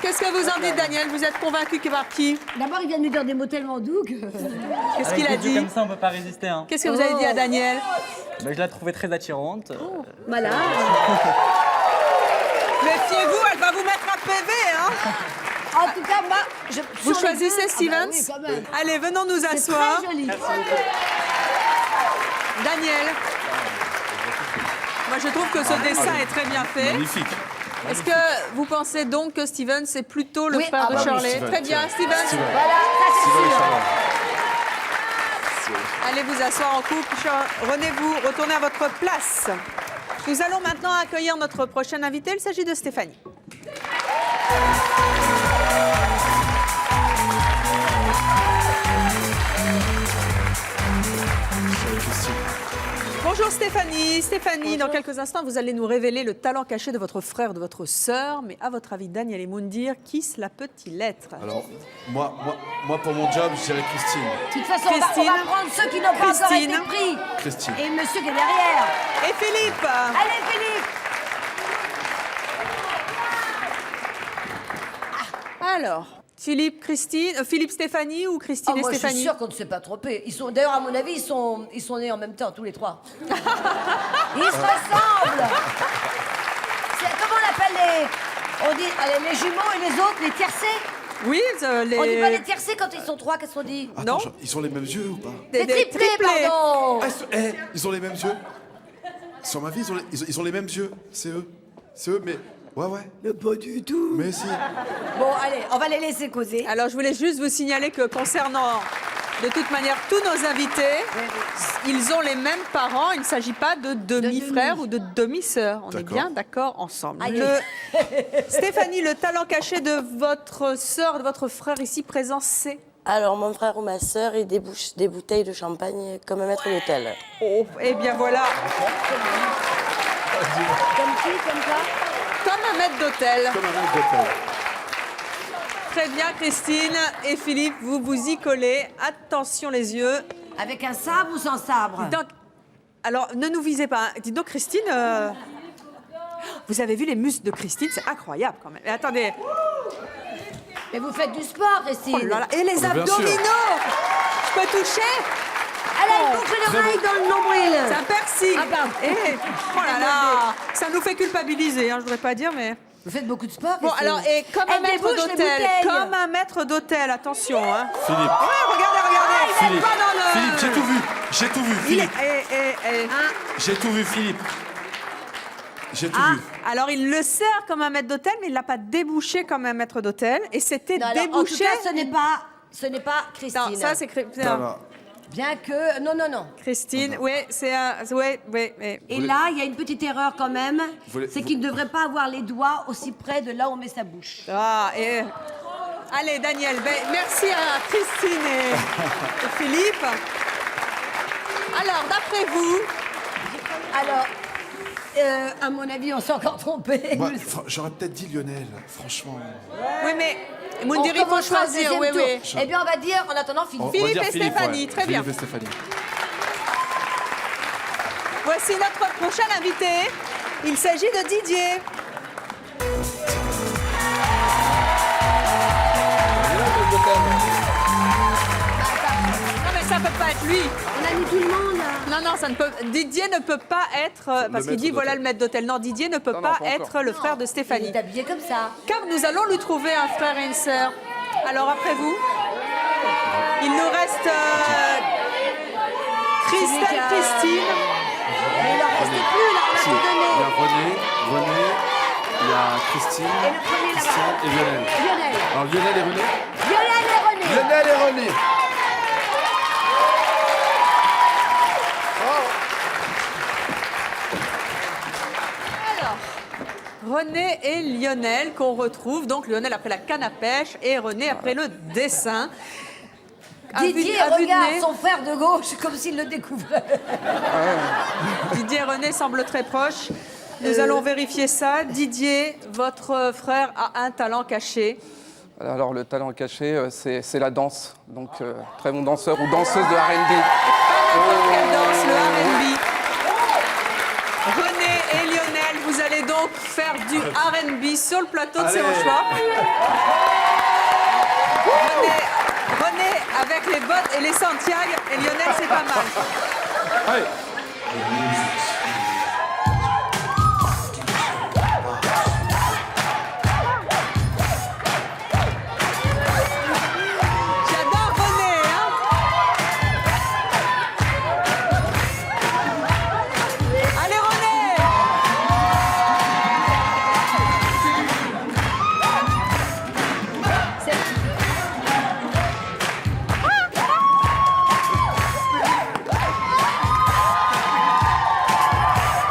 Speaker 1: Qu'est-ce que vous en dites, Daniel? Vous êtes convaincu que par qui?
Speaker 3: D'abord, il vient de nous dire des mots tellement doux que...
Speaker 1: Qu'est-ce qu'il a
Speaker 10: Avec des
Speaker 1: dit?
Speaker 10: yeux comme ça, on peut pas résister. Hein.
Speaker 1: Qu'est-ce que vous avez dit à Daniel?
Speaker 10: Bah, je la trouvais très attirante.
Speaker 3: Voilà.
Speaker 1: Méfiez-vous, elle va vous mettre un PV, hein?
Speaker 3: En tout cas, moi, je...
Speaker 1: Vous
Speaker 3: sur les
Speaker 1: choisissez
Speaker 3: deux-
Speaker 1: Stevens?
Speaker 3: Ah bah oui, quand même.
Speaker 1: Allez, venons nous
Speaker 3: C'est
Speaker 1: asseoir.
Speaker 3: très joli.
Speaker 1: Daniel. Moi, je trouve que ce dessin est très bien fait.
Speaker 2: Magnifique.
Speaker 1: Est-ce que vous pensez donc que Steven, c'est plutôt le
Speaker 3: Oui,
Speaker 1: frère
Speaker 3: ah
Speaker 1: de
Speaker 3: bah oui,
Speaker 1: Shirley?
Speaker 2: Steven,
Speaker 1: Très bien, Steven.
Speaker 3: Voilà, ça c'est
Speaker 2: Steven et
Speaker 3: sûr.
Speaker 2: Charlotte.
Speaker 1: Allez vous asseoir en couple. René, vous retournez à votre place. Nous allons maintenant accueillir notre prochaine invité. Il s'agit de Stéphanie. Bonjour Stéphanie. Stéphanie, dans quelques instants, vous allez nous révéler le talent caché de votre frère, de votre sœur. Mais à votre avis, Daniel et Moundir, qui cela peut-il être?
Speaker 2: Alors, moi, pour mon job, je dirais Christine.
Speaker 3: De toute façon, on
Speaker 1: Christine.
Speaker 3: va prendre ceux qui n'ont pas encore
Speaker 1: Christine.
Speaker 3: été pris.
Speaker 2: Christine.
Speaker 3: Et monsieur qui est derrière.
Speaker 1: Et Philippe.
Speaker 3: Allez, Philippe.
Speaker 1: Alors, Philippe, Christine, Philippe, Stéphanie ou Christine et
Speaker 3: Moi, je suis
Speaker 1: Stéphanie?
Speaker 3: sûre qu'on ne s'est pas trompé. D'ailleurs, à mon avis, ils sont nés en même temps, tous les trois. Ils se ressemblent. Comment on appelle les... On dit les jumeaux et les autres, les tiercés.
Speaker 1: Oui, les...
Speaker 3: On dit pas les tiercés quand ils sont trois, qu'est-ce qu'on dit?
Speaker 1: Non.
Speaker 2: Ils ont les mêmes yeux ou pas?
Speaker 3: Les triplés, pardon.
Speaker 2: Ils ont les mêmes yeux. Sur ma vie, ils ont les mêmes yeux. C'est eux. C'est eux, mais... Ouais.
Speaker 3: Pas du tout.
Speaker 2: Mais si.
Speaker 3: Bon, allez, on va les laisser causer.
Speaker 1: Alors, je voulais juste vous signaler que concernant, de toute manière, tous nos invités, ils ont les mêmes parents. Il ne s'agit pas de demi-frères ou de demi-sœurs. On est
Speaker 2: D'accord.
Speaker 1: bien d'accord ensemble.
Speaker 3: Aïe.
Speaker 1: Stéphanie, le talent caché de votre sœur, de votre frère ici présent, c'est...
Speaker 11: Alors, mon frère ou ma sœur, il débouche des bouteilles de champagne comme un maître d'hôtel.
Speaker 1: Oh, eh bien voilà,
Speaker 3: Comme qui, comme ça?
Speaker 1: comme un maître d'hôtel.
Speaker 2: Comme un rêve d'hôtel.
Speaker 1: Très bien, Christine et Philippe, vous vous y collez. Attention les yeux.
Speaker 3: Avec un sabre ou sans sabre?
Speaker 1: Donc, alors, ne nous visez pas. Dites donc, Christine, vous avez vu les muscles de Christine? C'est incroyable quand même. Et attendez,
Speaker 3: Mais vous faites du sport, Christine.
Speaker 1: oh là là, et les
Speaker 2: bien sûr.
Speaker 1: abdominaux. Je peux toucher?
Speaker 3: Elle a une boucle d'oreille dans le nombril.
Speaker 1: C'est un persil.
Speaker 3: Ah, pardon.
Speaker 1: Eh, oh là là, ça nous fait culpabiliser, hein, je voudrais pas dire, mais...
Speaker 3: Vous faites beaucoup de sport.
Speaker 1: Bon, alors, et comme un
Speaker 3: Elle
Speaker 1: maître
Speaker 3: débouche les
Speaker 1: d'hôtel,
Speaker 3: bouteilles.
Speaker 1: comme un maître d'hôtel, attention, hein.
Speaker 2: Philippe.
Speaker 1: Ouais, regardez. Il est
Speaker 2: Philippe.
Speaker 1: pas dans le...
Speaker 2: Philippe, j'ai tout vu. J'ai tout vu,
Speaker 1: Il est...
Speaker 2: Philippe. J'ai tout vu, Philippe. J'ai tout vu.
Speaker 1: Alors, il le sert comme un maître d'hôtel, mais il ne l'a pas débouché comme un maître d'hôtel. Et c'était
Speaker 3: Non, alors, en tout
Speaker 1: débouché...
Speaker 3: cas, ce n'est pas Christine.
Speaker 1: Non, ça, c'est...
Speaker 2: Non, non.
Speaker 3: Bien que... Non.
Speaker 1: Christine, oui, c'est un... Oui.
Speaker 3: Et là, il y a une petite erreur quand même.
Speaker 2: voulez-
Speaker 3: C'est qu'il ne devrait pas avoir les doigts aussi près de là où on met sa bouche.
Speaker 1: Ah, et... Allez, Daniel, merci à Christine et Philippe. Alors, d'après vous...
Speaker 3: Alors, à mon avis, on s'est encore trompé.
Speaker 2: Moi, j'aurais peut-être dit Lionel, franchement.
Speaker 1: Oui, mais...
Speaker 3: On
Speaker 1: Moundir, il faut
Speaker 3: commencera le
Speaker 1: choisir,
Speaker 3: deuxième
Speaker 1: oui,
Speaker 3: tour.
Speaker 1: oui.
Speaker 3: Eh bien, on va dire, en attendant, Philippe.
Speaker 2: On va
Speaker 1: Philippe
Speaker 2: dire
Speaker 1: et Stéphanie,
Speaker 2: ouais.
Speaker 1: très bien.
Speaker 2: Philippe et Stéphanie.
Speaker 1: Voici notre prochain invité. Il s'agit de Didier. Non, mais ça peut pas être lui.
Speaker 3: On a mis tout le monde.
Speaker 1: Non, ça ne peut... Didier ne peut pas être... parce qu'il dit, voilà le maître d'hôtel. Non, Didier ne peut pas être le frère de
Speaker 3: Il
Speaker 1: Stéphanie.
Speaker 3: est habillé comme ça.
Speaker 1: Car nous allons lui trouver un frère et une sœur. Alors, après vous, il nous reste Christelle, Christine.
Speaker 3: Mais il en reste plus, là, on a
Speaker 2: Si,
Speaker 3: tout
Speaker 2: il
Speaker 3: donné.
Speaker 2: y a René, il y a Christine,
Speaker 3: Et le premier là-bas.
Speaker 2: Christiane et Lionel.
Speaker 3: Lionel.
Speaker 2: Alors Lionel et René.
Speaker 3: Lionel et René.
Speaker 2: Lionel et René.
Speaker 1: René et Lionel qu'on retrouve. Donc Lionel après la canne à pêche et René après le dessin.
Speaker 3: Didier
Speaker 1: À vue de
Speaker 3: regarde
Speaker 1: nez,
Speaker 3: son frère de gauche comme s'il le découvrait.
Speaker 1: Didier et René semblent très proches. Nous allons vérifier ça. Didier, votre frère a un talent caché.
Speaker 7: Alors, le talent caché, c'est la danse. Donc, très bon danseur ou danseuse de R&B.
Speaker 1: Pas n'importe quelle danse, le R&B. René et Lionel, vous allez donc faire du R&B sur le plateau de
Speaker 2: Allez.
Speaker 1: Séanchois. René avec les bottes et les Santiago, et Lionel, c'est pas mal.
Speaker 2: Allez.
Speaker 1: J'adore René, hein. Allez, René.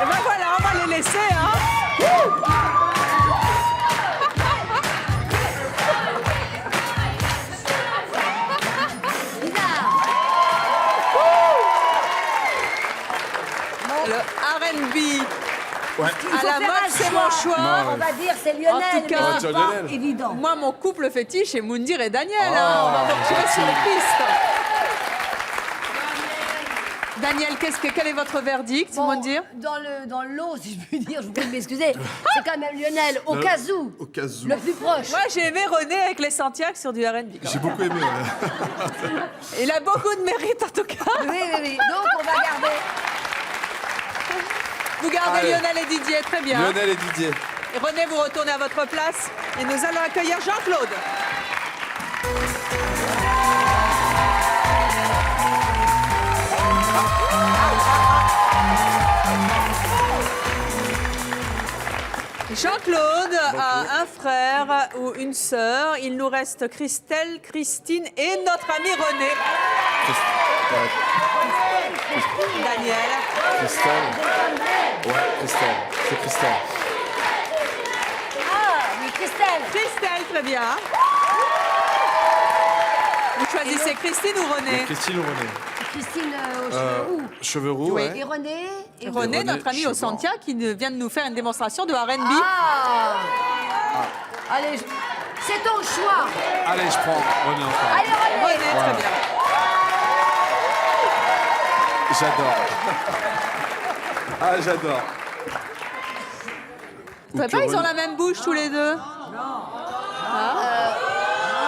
Speaker 1: Et ben voilà, on va les laisser, hein. Le R&B
Speaker 2: Ouais.
Speaker 1: à la mode, c'est mon choix.
Speaker 3: On va dire c'est Lionel,
Speaker 1: En tout cas,
Speaker 3: mais c'est pas
Speaker 2: Lionel.
Speaker 3: évident.
Speaker 1: Moi, mon couple fétiche, c'est Moundir et Daniel. Hein. On va vous retrouver sur les pistes. Daniel, quel est votre verdict,
Speaker 3: Bon,
Speaker 1: Moundir?
Speaker 3: dans l'eau, si je puis dire, je vous prie de m'excuser, c'est quand même Lionel, au cas où,
Speaker 2: Au cas où.
Speaker 3: le plus proche.
Speaker 1: Moi, j'ai aimé René avec les Santiago sur du R&B. quand
Speaker 2: J'ai
Speaker 1: même.
Speaker 2: beaucoup aimé. Ouais.
Speaker 1: Il a beaucoup de mérite, en tout cas.
Speaker 3: Oui. Donc, on va garder.
Speaker 1: Vous gardez
Speaker 2: Allez.
Speaker 1: Lionel et Didier, très bien.
Speaker 2: Lionel et Didier.
Speaker 1: Et René, vous retournez à votre place. Et nous allons accueillir Jean-Claude. Jean-Claude a un frère ou une sœur. Il nous reste Christelle, Christine et notre ami René. Daniel.
Speaker 2: Christelle. Ouais, Christelle. C'est Christelle.
Speaker 3: Ah, oui, Christelle.
Speaker 1: Christelle, très bien. Vous choisissez Christine ou René?
Speaker 2: Christine ou René
Speaker 3: Christine aux cheveux roux.
Speaker 2: Cheveux roux, ouais.
Speaker 3: Et René. Et
Speaker 1: René,
Speaker 2: René,
Speaker 1: notre ami
Speaker 2: cheveux
Speaker 1: au Santia, qui vient de nous faire une démonstration de R&B.
Speaker 3: Ah. Allez, c'est ton choix.
Speaker 2: Allez, je prends René enfin.
Speaker 3: Allez, René.
Speaker 1: René, très bien.
Speaker 2: J'adore. Ah, j'adore.
Speaker 1: Vous savez pas, ils ont la même bouche tous les deux.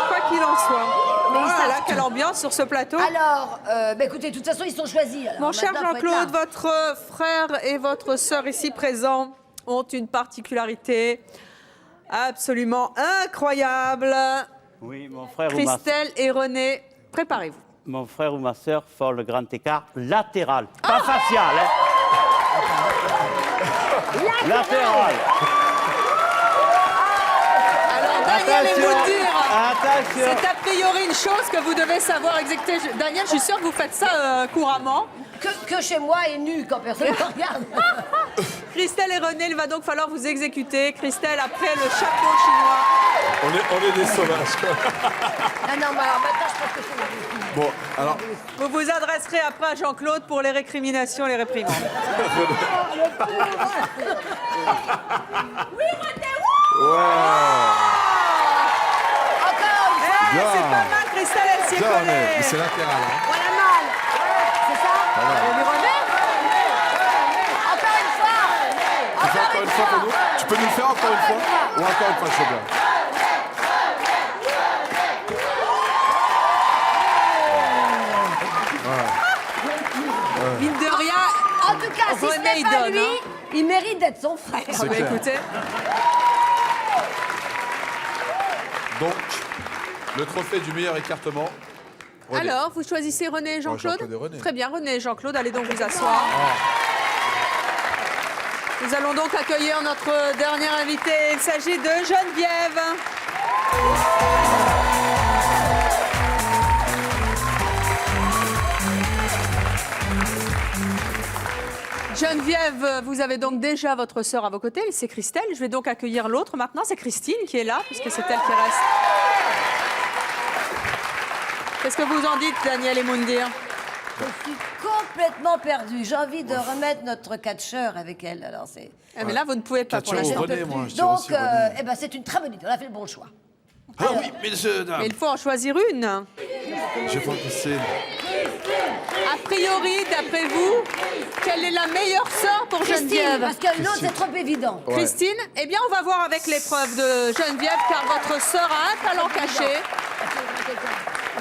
Speaker 1: Quoi qu'il en soit.
Speaker 3: Mais ils
Speaker 1: Voilà,
Speaker 3: savent
Speaker 1: quelle ambiance sur ce plateau.
Speaker 3: Alors, écoutez, de toute façon, ils sont choisis. Alors,
Speaker 1: Mon cher
Speaker 3: maintenant, faut être
Speaker 1: Jean-Claude,
Speaker 3: là.
Speaker 1: votre frère et votre sœur ici présents ont une particularité. Absolument incroyable.
Speaker 10: Oui, mon frère ou ma
Speaker 1: Christelle et René, préparez-vous.
Speaker 10: Mon frère ou ma sœur font le grand écart latéral, pas facial. Hein. Latéral.
Speaker 1: Alors, Daniel et Moundir,
Speaker 10: Attention.
Speaker 1: c'est a priori une chose que vous devez savoir exécuter. Daniel, je suis sûre que vous faites ça couramment.
Speaker 3: Que chez moi est nu quand personne ne regarde.
Speaker 1: Christelle et René, il va donc falloir vous exécuter. Christelle, après le chapeau chinois.
Speaker 2: On est des sauvages, quoi.
Speaker 3: Ah non, mais alors maintenant, je pense que c'est la
Speaker 2: Bon, alors,
Speaker 1: Vous vous adresserez après à Jean-Claude pour les récriminations, les réprimandes.
Speaker 3: Encore une fois,
Speaker 1: Eh, c'est pas mal, Christelle, elle s'y est
Speaker 2: bien,
Speaker 1: collée.
Speaker 2: mais c'est latéral. Hein.
Speaker 3: on a mal. C'est ça
Speaker 1: Et René
Speaker 3: Encore une fois.
Speaker 2: Tu fais encore une fois pour nous? Tu peux nous le faire encore une fois? Ou encore une fois, je veux bien.
Speaker 1: Mine de rien.
Speaker 3: En tout cas, si ce
Speaker 1: René,
Speaker 3: n'est
Speaker 1: il
Speaker 3: pas
Speaker 1: donne,
Speaker 3: lui,
Speaker 1: hein.
Speaker 3: il mérite d'être son frère.
Speaker 2: C'est
Speaker 1: Bah,
Speaker 2: clair.
Speaker 1: écoutez,
Speaker 2: Donc, le trophée du meilleur écartement. René.
Speaker 1: alors, vous choisissez René et Jean-Claude?
Speaker 2: Jean-Claude et René.
Speaker 1: Très bien, René et Jean-Claude, allez donc vous asseoir. Nous allons donc accueillir notre dernier invité. Il s'agit de Geneviève. Geneviève, vous avez donc déjà votre sœur à vos côtés, c'est Christelle. Je vais donc accueillir l'autre maintenant, c'est Christine qui est là, puisque c'est elle qui reste. Qu'est-ce que vous en dites, Daniel et Moundir?
Speaker 3: Je suis complètement perdue. J'ai envie de remettre notre catcheur avec elle. Alors c'est.
Speaker 1: Ah, mais là, vous ne pouvez pas pour
Speaker 2: Catcheur
Speaker 1: l'instant.
Speaker 2: ou René, moi, je dirais
Speaker 3: Donc,
Speaker 2: aussi René.
Speaker 3: eh ben, c'est une très bonne idée. On a fait le bon choix.
Speaker 2: Ah oui, mais
Speaker 1: Mais il faut en choisir une.
Speaker 2: je vois que c'est...
Speaker 1: A priori, d'après vous, quelle est la meilleure sœur pour
Speaker 3: Christine,
Speaker 1: Geneviève?
Speaker 3: parce que l'autre c'est trop évident.
Speaker 2: Ouais.
Speaker 1: Christine, eh bien, on va voir avec l'épreuve de Geneviève, car votre sœur a un talent caché.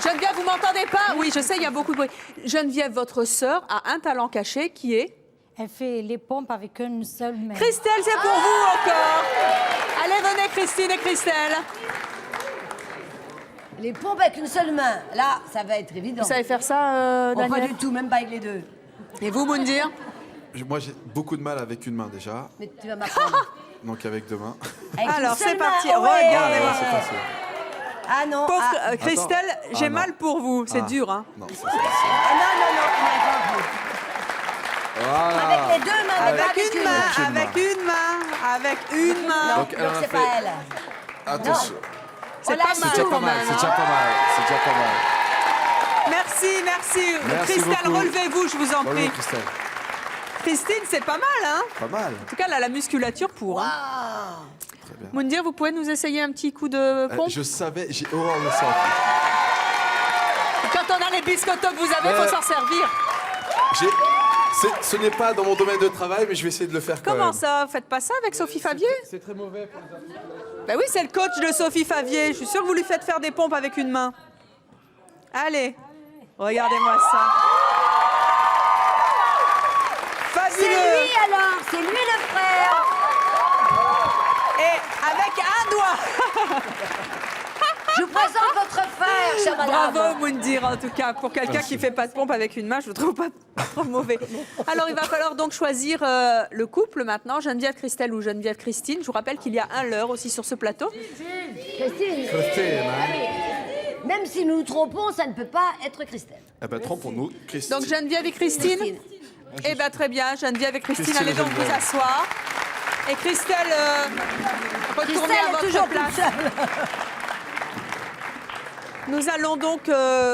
Speaker 1: Geneviève, vous m'entendez pas? Oui, je sais, il y a beaucoup de bruit. Geneviève, votre sœur a un talent caché qui est...
Speaker 12: Elle fait les pompes avec une seule main.
Speaker 1: Christelle, c'est pour vous encore. Allez, venez, Christine et Christelle.
Speaker 3: Les pompes avec une seule main. Là, ça va être évident.
Speaker 1: Vous savez faire ça,
Speaker 3: Oh, pas
Speaker 1: Daniel?
Speaker 3: du tout, même pas avec les deux.
Speaker 1: Et vous, Moundir?
Speaker 2: Moi, j'ai beaucoup de mal avec une main déjà,
Speaker 3: Mais tu vas m'apprendre.
Speaker 2: donc avec deux mains.
Speaker 3: Avec une
Speaker 1: Alors,
Speaker 3: seule
Speaker 1: c'est
Speaker 3: main,
Speaker 1: parti.
Speaker 3: ouais.
Speaker 1: Regardez-moi.
Speaker 2: C'est facile.
Speaker 3: Ah non.
Speaker 1: Pauvre
Speaker 3: Ah,
Speaker 1: Christelle,
Speaker 2: Attends.
Speaker 1: j'ai
Speaker 2: Ah, non.
Speaker 1: mal pour vous. C'est
Speaker 2: Ah.
Speaker 1: dur, hein?
Speaker 2: Non, c'est
Speaker 3: ah non, non, non, on n'avait pas compris.
Speaker 2: Voilà.
Speaker 3: Avec les deux mains, mais pas
Speaker 1: Avec une main, avec une main, avec une main.
Speaker 3: Non,
Speaker 2: Donc, elle en a
Speaker 3: c'est
Speaker 2: fait-
Speaker 3: pas elle.
Speaker 2: Attention.
Speaker 1: C'est
Speaker 3: On
Speaker 1: pas
Speaker 3: l'a
Speaker 1: mal
Speaker 3: su.
Speaker 2: C'est déjà
Speaker 1: quand
Speaker 2: pas mal,
Speaker 1: même,
Speaker 2: c'est
Speaker 1: hein.
Speaker 2: déjà pas mal, c'est déjà pas mal.
Speaker 1: Merci, merci.
Speaker 2: Merci
Speaker 1: Christelle,
Speaker 2: beaucoup.
Speaker 1: relevez-vous, je vous en
Speaker 2: Bravo,
Speaker 1: prie.
Speaker 2: Christelle.
Speaker 1: Christine, c'est pas mal, hein?
Speaker 2: Pas mal.
Speaker 1: En tout cas, elle a la musculature pour. Hein.
Speaker 2: Très bien.
Speaker 1: Moundir, vous pouvez nous essayer un petit coup de pompe?
Speaker 2: Je savais, j'ai horreur de ça.
Speaker 1: Quand on a les biscottos que vous avez, il faut s'en servir.
Speaker 2: Ce n'est pas dans mon domaine de travail, mais je vais essayer de le faire quand
Speaker 1: Comment
Speaker 2: même.
Speaker 1: ça? Vous faites pas ça avec Sophie Favier?
Speaker 2: C'est très mauvais pour les articulations.
Speaker 1: Ben oui, c'est le coach de Sophie Favier. Je suis sûre que vous lui faites faire des pompes avec une main. Allez, regardez-moi ça.
Speaker 3: C'est
Speaker 1: Fabuleux.
Speaker 3: lui alors, c'est lui le frère.
Speaker 1: Et avec un doigt.
Speaker 3: Je vous présente votre frère, chère madame.
Speaker 1: Bravo, Moundir, en tout cas. Pour quelqu'un qui fait pas de pompe avec une main, je ne trouve pas trop mauvais. Alors, il va falloir donc choisir le couple maintenant, Geneviève Christelle ou Geneviève Christine. Je vous rappelle qu'il y a un leurre aussi sur ce plateau.
Speaker 3: Christine,
Speaker 2: Christelle, hein.
Speaker 3: même si nous nous trompons, ça ne peut pas être Christelle.
Speaker 2: Eh ben, trompons-nous, Christine.
Speaker 1: Donc, Geneviève et Christine.
Speaker 3: Christine.
Speaker 1: Eh bien, très bien. Geneviève et Christine,
Speaker 2: Christine
Speaker 1: allez
Speaker 2: et
Speaker 1: donc vous
Speaker 2: Geneviève.
Speaker 1: asseoir. Et Christelle, retournez
Speaker 3: Christelle
Speaker 1: à
Speaker 3: est
Speaker 1: votre
Speaker 3: toujours
Speaker 1: place.
Speaker 3: toute seule.
Speaker 1: Nous allons donc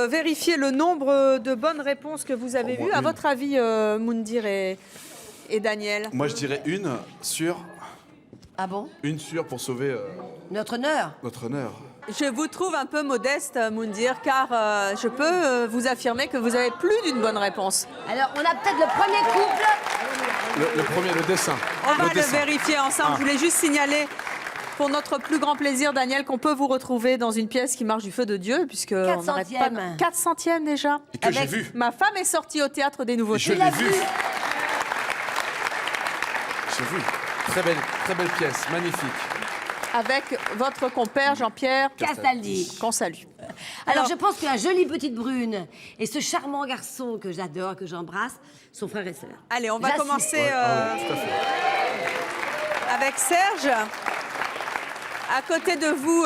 Speaker 1: vérifier le nombre de bonnes réponses que vous avez
Speaker 2: Au moins
Speaker 1: eues. À
Speaker 2: une.
Speaker 1: votre avis, Moundir et Daniel?
Speaker 2: Moi, je dirais une sûre.
Speaker 3: Ah bon?
Speaker 2: Une sûre pour sauver
Speaker 3: Notre honneur.
Speaker 2: notre honneur.
Speaker 1: Je vous trouve un peu modeste, Moundir, car je peux vous affirmer que vous avez plus d'une bonne réponse.
Speaker 3: Alors, on a peut-être le premier couple.
Speaker 2: Le premier, le dessin.
Speaker 1: On va le
Speaker 2: dessin.
Speaker 1: vérifier ensemble. Je voulais juste signaler, pour notre plus grand plaisir, Daniel, qu'on peut vous retrouver dans une pièce qui marche du feu de Dieu, puisque on n'arrête pas de...
Speaker 3: 400e.
Speaker 1: 400e déjà.
Speaker 2: Et que j'ai
Speaker 3: Avec-
Speaker 2: vu.
Speaker 1: Ma femme est sortie au théâtre des
Speaker 2: Et
Speaker 1: Nouveautés.
Speaker 2: je l'ai
Speaker 3: l'as
Speaker 2: vu.
Speaker 3: vu.
Speaker 2: J'ai vu. Très belle pièce, magnifique.
Speaker 1: avec votre compère Jean-Pierre
Speaker 3: Castaldi.
Speaker 1: qu'on salue.
Speaker 3: Alors, je pense que la jolie petite brune et ce charmant garçon que j'adore, que j'embrasse, sont frères et sœurs.
Speaker 1: Allez, on va
Speaker 3: J'assume.
Speaker 1: commencer
Speaker 2: Tout à fait.
Speaker 1: avec Serge. À côté de vous,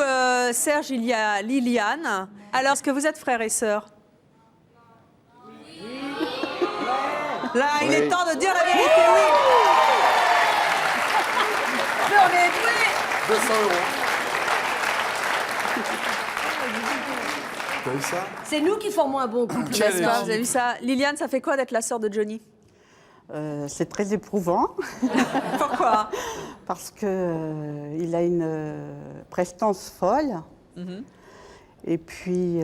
Speaker 1: Serge, il y a Liliane. Alors, est-ce que vous êtes frères et sœurs? Là, il est temps de dire la vérité, oui.
Speaker 3: Mais on est doués.
Speaker 2: 200 €. T'as vu ça?
Speaker 3: C'est nous qui formons un bon couple.
Speaker 1: N'est-ce pas? Vous avez vu ça? Liliane, ça fait quoi d'être la sœur de Johnny?
Speaker 8: C'est très éprouvant
Speaker 1: Pourquoi?
Speaker 8: parce que il a une prestance folle. Et puis,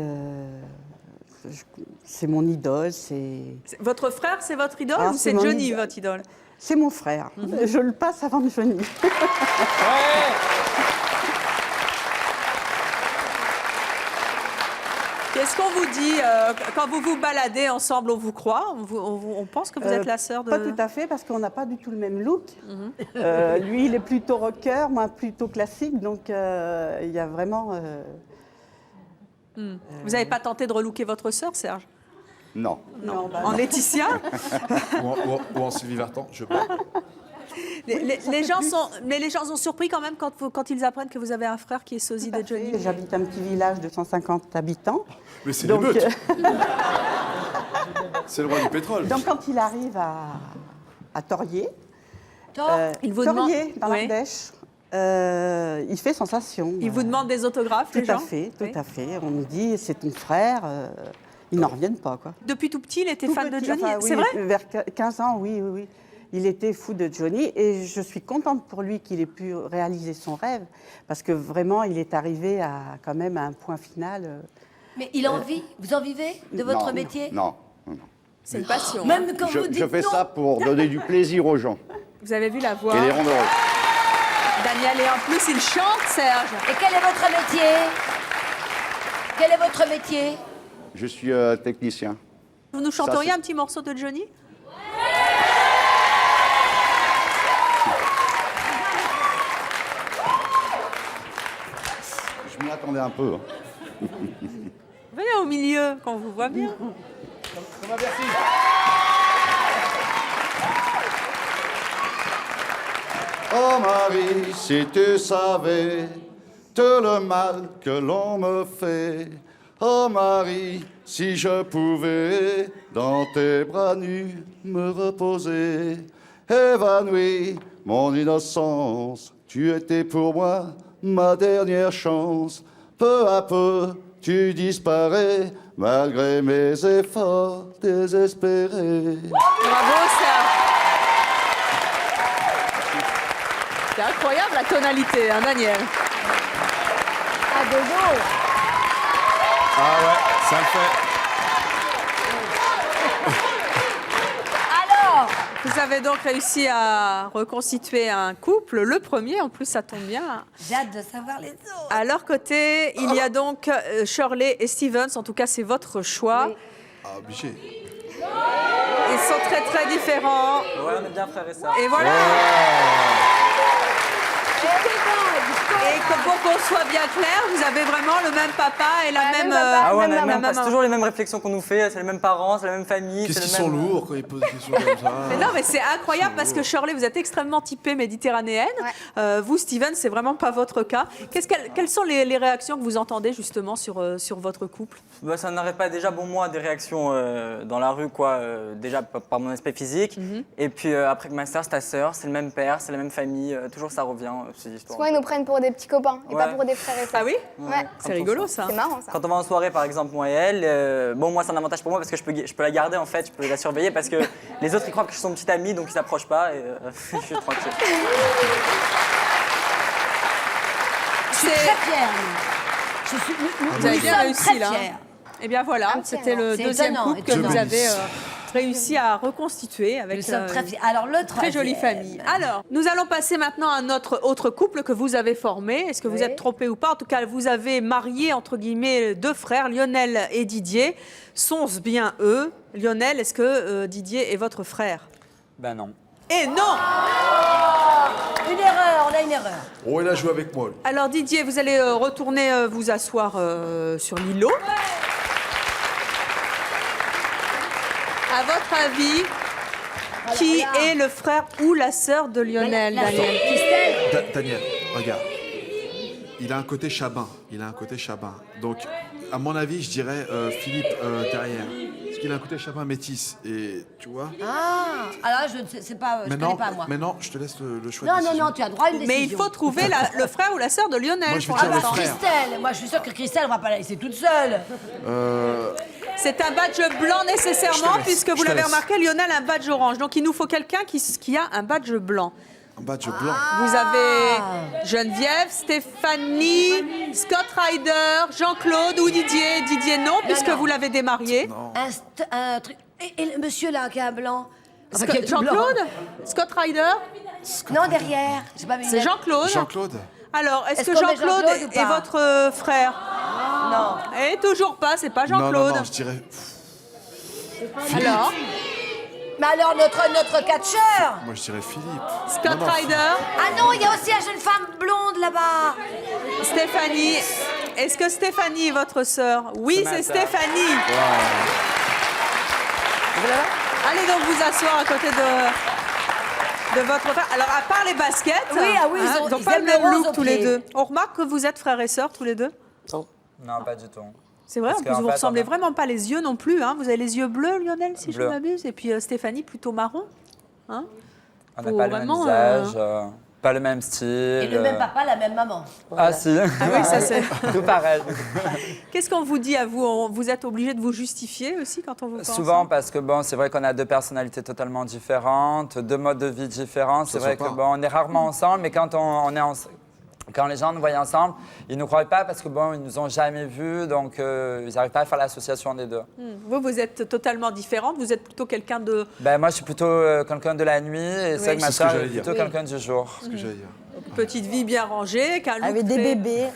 Speaker 8: c'est mon idole.
Speaker 1: Votre frère, c'est votre idole
Speaker 8: Ah,
Speaker 1: ou
Speaker 8: c'est
Speaker 1: c'est
Speaker 8: mon
Speaker 1: Johnny,
Speaker 8: idole.
Speaker 1: votre idole?
Speaker 8: C'est mon frère. Je le passe avant Johnny.
Speaker 1: Qu'est-ce qu'on vous dit quand vous vous baladez ensemble? On vous croit? On pense que vous êtes la sœur de...
Speaker 8: Pas tout à fait, parce qu'on n'a pas du tout le même look. Lui, il est plutôt rocker, moi plutôt classique. Donc, il y a vraiment...
Speaker 1: Vous n'avez pas tenté de relooker votre sœur, Serge?
Speaker 10: Non.
Speaker 8: non, bah,
Speaker 1: En Laetitia?
Speaker 2: ou en Sylvie Vartan, je sais pas.
Speaker 1: les gens sont surpris quand même quand ils apprennent que vous avez un frère qui est sosie de Johnny.
Speaker 8: J'habite un petit village de 150 habitants.
Speaker 2: Mais c'est
Speaker 8: Donc,
Speaker 2: l'émeute. C'est le roi du pétrole.
Speaker 8: donc, quand il arrive à Torier,
Speaker 1: Il vous
Speaker 8: Torier, dans
Speaker 1: oui.
Speaker 8: l'Ardèche, il fait sensation.
Speaker 1: Il vous demande des autographes, les
Speaker 8: Tout à
Speaker 1: gens?
Speaker 8: fait, tout
Speaker 1: Oui.
Speaker 8: à fait. On me dit, c'est ton frère. Ils n'en reviennent pas, quoi.
Speaker 1: Depuis tout petit, il était
Speaker 8: Tout
Speaker 1: fan de
Speaker 8: petit,
Speaker 1: Johnny,
Speaker 8: enfin,
Speaker 1: c'est
Speaker 8: oui,
Speaker 1: vrai?
Speaker 8: Vers 15 ans, oui, oui, oui. Il était fou de Johnny et je suis contente pour lui qu'il ait pu réaliser son rêve parce que vraiment, il est arrivé à quand même à un point final.
Speaker 3: Mais il en vit. Vous en vivez de votre métier?
Speaker 10: Non. non.
Speaker 1: C'est une passion.
Speaker 3: Même quand vous dites
Speaker 10: Je fais
Speaker 3: non.
Speaker 10: ça pour donner du plaisir aux gens
Speaker 1: Vous avez vu la voix?
Speaker 10: et les rendre heureux.
Speaker 1: Daniel, et en plus, il chante, Serge.
Speaker 3: Et quel est votre métier? Quel est votre métier?
Speaker 10: Je suis technicien.
Speaker 1: Vous nous chanteriez
Speaker 10: c'est-
Speaker 1: un petit morceau de Johnny?
Speaker 10: Je m'y attendais un peu.
Speaker 1: Venez au milieu, qu'on vous voit bien.
Speaker 10: Oh Marie, si tu savais tout le mal que l'on me fait. Oh Marie, si je pouvais dans tes bras nus me reposer. Évanoui, mon innocence, tu étais pour moi ma dernière chance. Peu à peu, tu disparais malgré mes efforts désespérés.
Speaker 1: Bravo, Serge. C'est incroyable la tonalité, hein, Daniel?
Speaker 3: Ah, Dodo.
Speaker 2: Ah ouais, ça le fait.
Speaker 3: Alors,
Speaker 1: Vous avez donc réussi à reconstituer un couple, le premier, en plus ça tombe bien.
Speaker 3: j'ai hâte de savoir les autres.
Speaker 1: À leur côté, il y a donc Shirley et Stevens, en tout cas c'est votre choix.
Speaker 3: Oui.
Speaker 2: Ah, obligé.
Speaker 1: Ils sont très très différents.
Speaker 6: Ouais, on est bien frères et sœurs.
Speaker 1: Et voilà. Et que pour qu'on soit bien clair, vous avez vraiment le même papa et la même...
Speaker 6: Ah ouais, on a
Speaker 1: la
Speaker 6: les mêmes-
Speaker 1: maman.
Speaker 6: c'est toujours les mêmes réflexions qu'on nous fait, c'est les mêmes parents, c'est la même famille.
Speaker 2: Qu'est-ce
Speaker 6: c'est
Speaker 2: qu'ils
Speaker 6: le
Speaker 2: sont
Speaker 6: même-
Speaker 2: lourds quand ils posent des questions comme ça.
Speaker 1: Mais non, mais c'est incroyable parce que Shirley, vous êtes extrêmement typée méditerranéenne. Vous, Steven, c'est vraiment pas votre cas. Quelles sont les réactions que vous entendez justement sur votre couple?
Speaker 6: Bah, ça n'arrête pas déjà, bon, moi, des réactions dans la rue, quoi, déjà par mon aspect physique. Et puis après que ma sœur, c'est ta sœur, c'est le même père, c'est la même famille, toujours ça revient, ces histoires.
Speaker 9: Souvent, ils nous prennent pour des petits copains et
Speaker 6: Ouais.
Speaker 9: pas pour des frères et sœurs.
Speaker 1: Ah oui?
Speaker 9: Ouais.
Speaker 1: C'est rigolo ça.
Speaker 9: C'est marrant, ça.
Speaker 6: Quand on va en soirée, par exemple, moi et elle, bon, moi, c'est un avantage pour moi parce que je peux la garder, en fait, je peux la surveiller parce que les autres, ils croient que je suis son petit ami, donc ils s'approchent pas et je suis tranquille.
Speaker 3: Je suis très fière. moi. Je suis,
Speaker 1: Vous avez
Speaker 3: nous
Speaker 1: bien
Speaker 3: sommes
Speaker 1: réussi
Speaker 3: très
Speaker 1: là.
Speaker 3: fiers.
Speaker 1: Eh bien voilà, c'était le
Speaker 3: C'est
Speaker 1: deuxième
Speaker 3: étonnant,
Speaker 1: couple que
Speaker 3: étonnant.
Speaker 1: vous avez réussi à reconstituer avec
Speaker 3: Nous sommes très
Speaker 1: une
Speaker 3: fiers. Alors, le
Speaker 1: très jolie
Speaker 3: troisième.
Speaker 1: famille. Alors, nous allons passer maintenant à notre autre couple que vous avez formé. Est-ce que vous
Speaker 3: Oui.
Speaker 1: êtes trompé ou pas? En tout cas, vous avez marié, entre guillemets, deux frères, Lionel et Didier. Sont-ce bien eux? Lionel, est-ce que Didier est votre frère?
Speaker 6: Ben non.
Speaker 1: Et non!
Speaker 3: Une erreur, on a une erreur.
Speaker 2: Oh, il a joué avec moi, lui.
Speaker 1: Alors Didier, vous allez retourner vous asseoir sur l'îlot. À votre avis, qui est le frère ou la sœur de Lionel, Daniel?
Speaker 2: Daniel, regarde. Il a un côté chabin. Donc, à mon avis, je dirais Philippe derrière. Parce qu'il a un côté chabin métis. Et tu vois.
Speaker 3: Ah, alors je ne sais pas, je connais pas moi.
Speaker 2: Maintenant, je te laisse le choix.
Speaker 3: Non,
Speaker 2: de décision.
Speaker 3: tu as droit à une décision.
Speaker 1: Mais il faut trouver le frère ou la sœur de Lionel.
Speaker 2: Moi, je vais
Speaker 1: pour
Speaker 2: dire le
Speaker 1: l'instant.
Speaker 2: frère.
Speaker 3: Christelle, moi je suis sûre que Christelle, on va pas la laisser toute seule.
Speaker 1: C'est un badge blanc nécessairement,
Speaker 2: Je te laisse,
Speaker 1: puisque vous
Speaker 2: je te
Speaker 1: l'avez
Speaker 2: laisse.
Speaker 1: remarqué, Lionel a un badge orange. Donc il nous faut quelqu'un qui a un badge blanc.
Speaker 2: Un badge blanc.
Speaker 1: Vous avez Geneviève, Stéphanie, Scott Ryder, Jean-Claude ou Didier. Didier non, puisque
Speaker 3: non.
Speaker 1: vous l'avez démarié.
Speaker 3: Un truc. Et le monsieur là qui a un blanc. Enfin, qui est tout
Speaker 1: Jean-Claude,
Speaker 3: blanc.
Speaker 1: Scott Ryder,
Speaker 3: Non, derrière. J'ai pas mes
Speaker 1: c'est
Speaker 3: lunettes.
Speaker 1: Jean-Claude.
Speaker 2: Jean-Claude.
Speaker 1: Alors, est-ce que
Speaker 3: qu'on met
Speaker 1: Jean-Claude
Speaker 3: Jean-Claude ou
Speaker 1: est
Speaker 3: pas
Speaker 1: votre frère?
Speaker 3: Non.
Speaker 1: Et toujours pas, c'est pas
Speaker 2: Non,
Speaker 1: Jean-Claude.
Speaker 2: non, je dirais.
Speaker 1: Alors,
Speaker 3: Mais alors notre catcheur.
Speaker 2: Moi, je dirais Philippe.
Speaker 1: Scott
Speaker 2: Non, non,
Speaker 1: Ryder,
Speaker 3: Ah non, il y a aussi la jeune femme blonde là-bas.
Speaker 1: Stéphanie. Est-ce que Stéphanie est votre sœur? Oui,
Speaker 6: C'est
Speaker 1: c'est
Speaker 6: ma sœur.
Speaker 1: Stéphanie. Allez donc vous asseoir à côté de votre frère. Alors, à part les baskets,
Speaker 3: Oui, ah oui, ils
Speaker 1: n'ont pas le
Speaker 3: aiment
Speaker 1: même
Speaker 3: le rose
Speaker 1: look
Speaker 3: aux
Speaker 1: tous les
Speaker 3: pieds.
Speaker 1: deux. On remarque que vous êtes frères et sœurs tous les deux.
Speaker 6: Non, pas du tout.
Speaker 1: C'est vrai,
Speaker 6: Parce
Speaker 1: en plus,
Speaker 6: qu'en
Speaker 1: vous
Speaker 6: fait,
Speaker 1: ressemblez
Speaker 6: on a-
Speaker 1: vraiment pas les yeux non plus. Hein. Vous avez les yeux bleus, Lionel, si je
Speaker 6: Bleu.
Speaker 1: ne m'abuse. Et puis Stéphanie, plutôt marron. Hein.
Speaker 6: On n'a
Speaker 1: Faut
Speaker 6: pas le même
Speaker 1: vraiment,
Speaker 6: visage, pas le même style.
Speaker 3: Et le même papa, la même maman.
Speaker 6: Ah si.
Speaker 1: Ah oui, ça c'est.
Speaker 6: Tout pareil.
Speaker 1: Qu'est-ce qu'on vous dit à vous? Vous êtes obligé de vous justifier aussi quand on vous pense?
Speaker 6: Souvent parce que bon, c'est vrai qu'on a deux personnalités totalement différentes, deux modes de vie différents. C'est
Speaker 2: Ça
Speaker 6: vrai
Speaker 2: se voit
Speaker 6: que
Speaker 2: pas.
Speaker 6: bon, on est rarement ensemble, mais quand on est ensemble. Quand les gens nous voient ensemble, ils ne nous croient pas parce que bon, ils nous ont jamais vus, donc ils n'arrivent pas à faire l'association des deux.
Speaker 1: Vous êtes totalement différente. Vous êtes plutôt quelqu'un de
Speaker 6: Ben, moi, je suis plutôt quelqu'un de la nuit et c'est vrai que ma
Speaker 2: C'est ce que
Speaker 6: soeur
Speaker 2: j'allais
Speaker 6: est
Speaker 2: dire.
Speaker 6: plutôt quelqu'un du jour.
Speaker 2: Ce que j'allais dire.
Speaker 1: petite vie bien rangée, qu'un look
Speaker 11: Avec des
Speaker 1: très-
Speaker 11: bébés.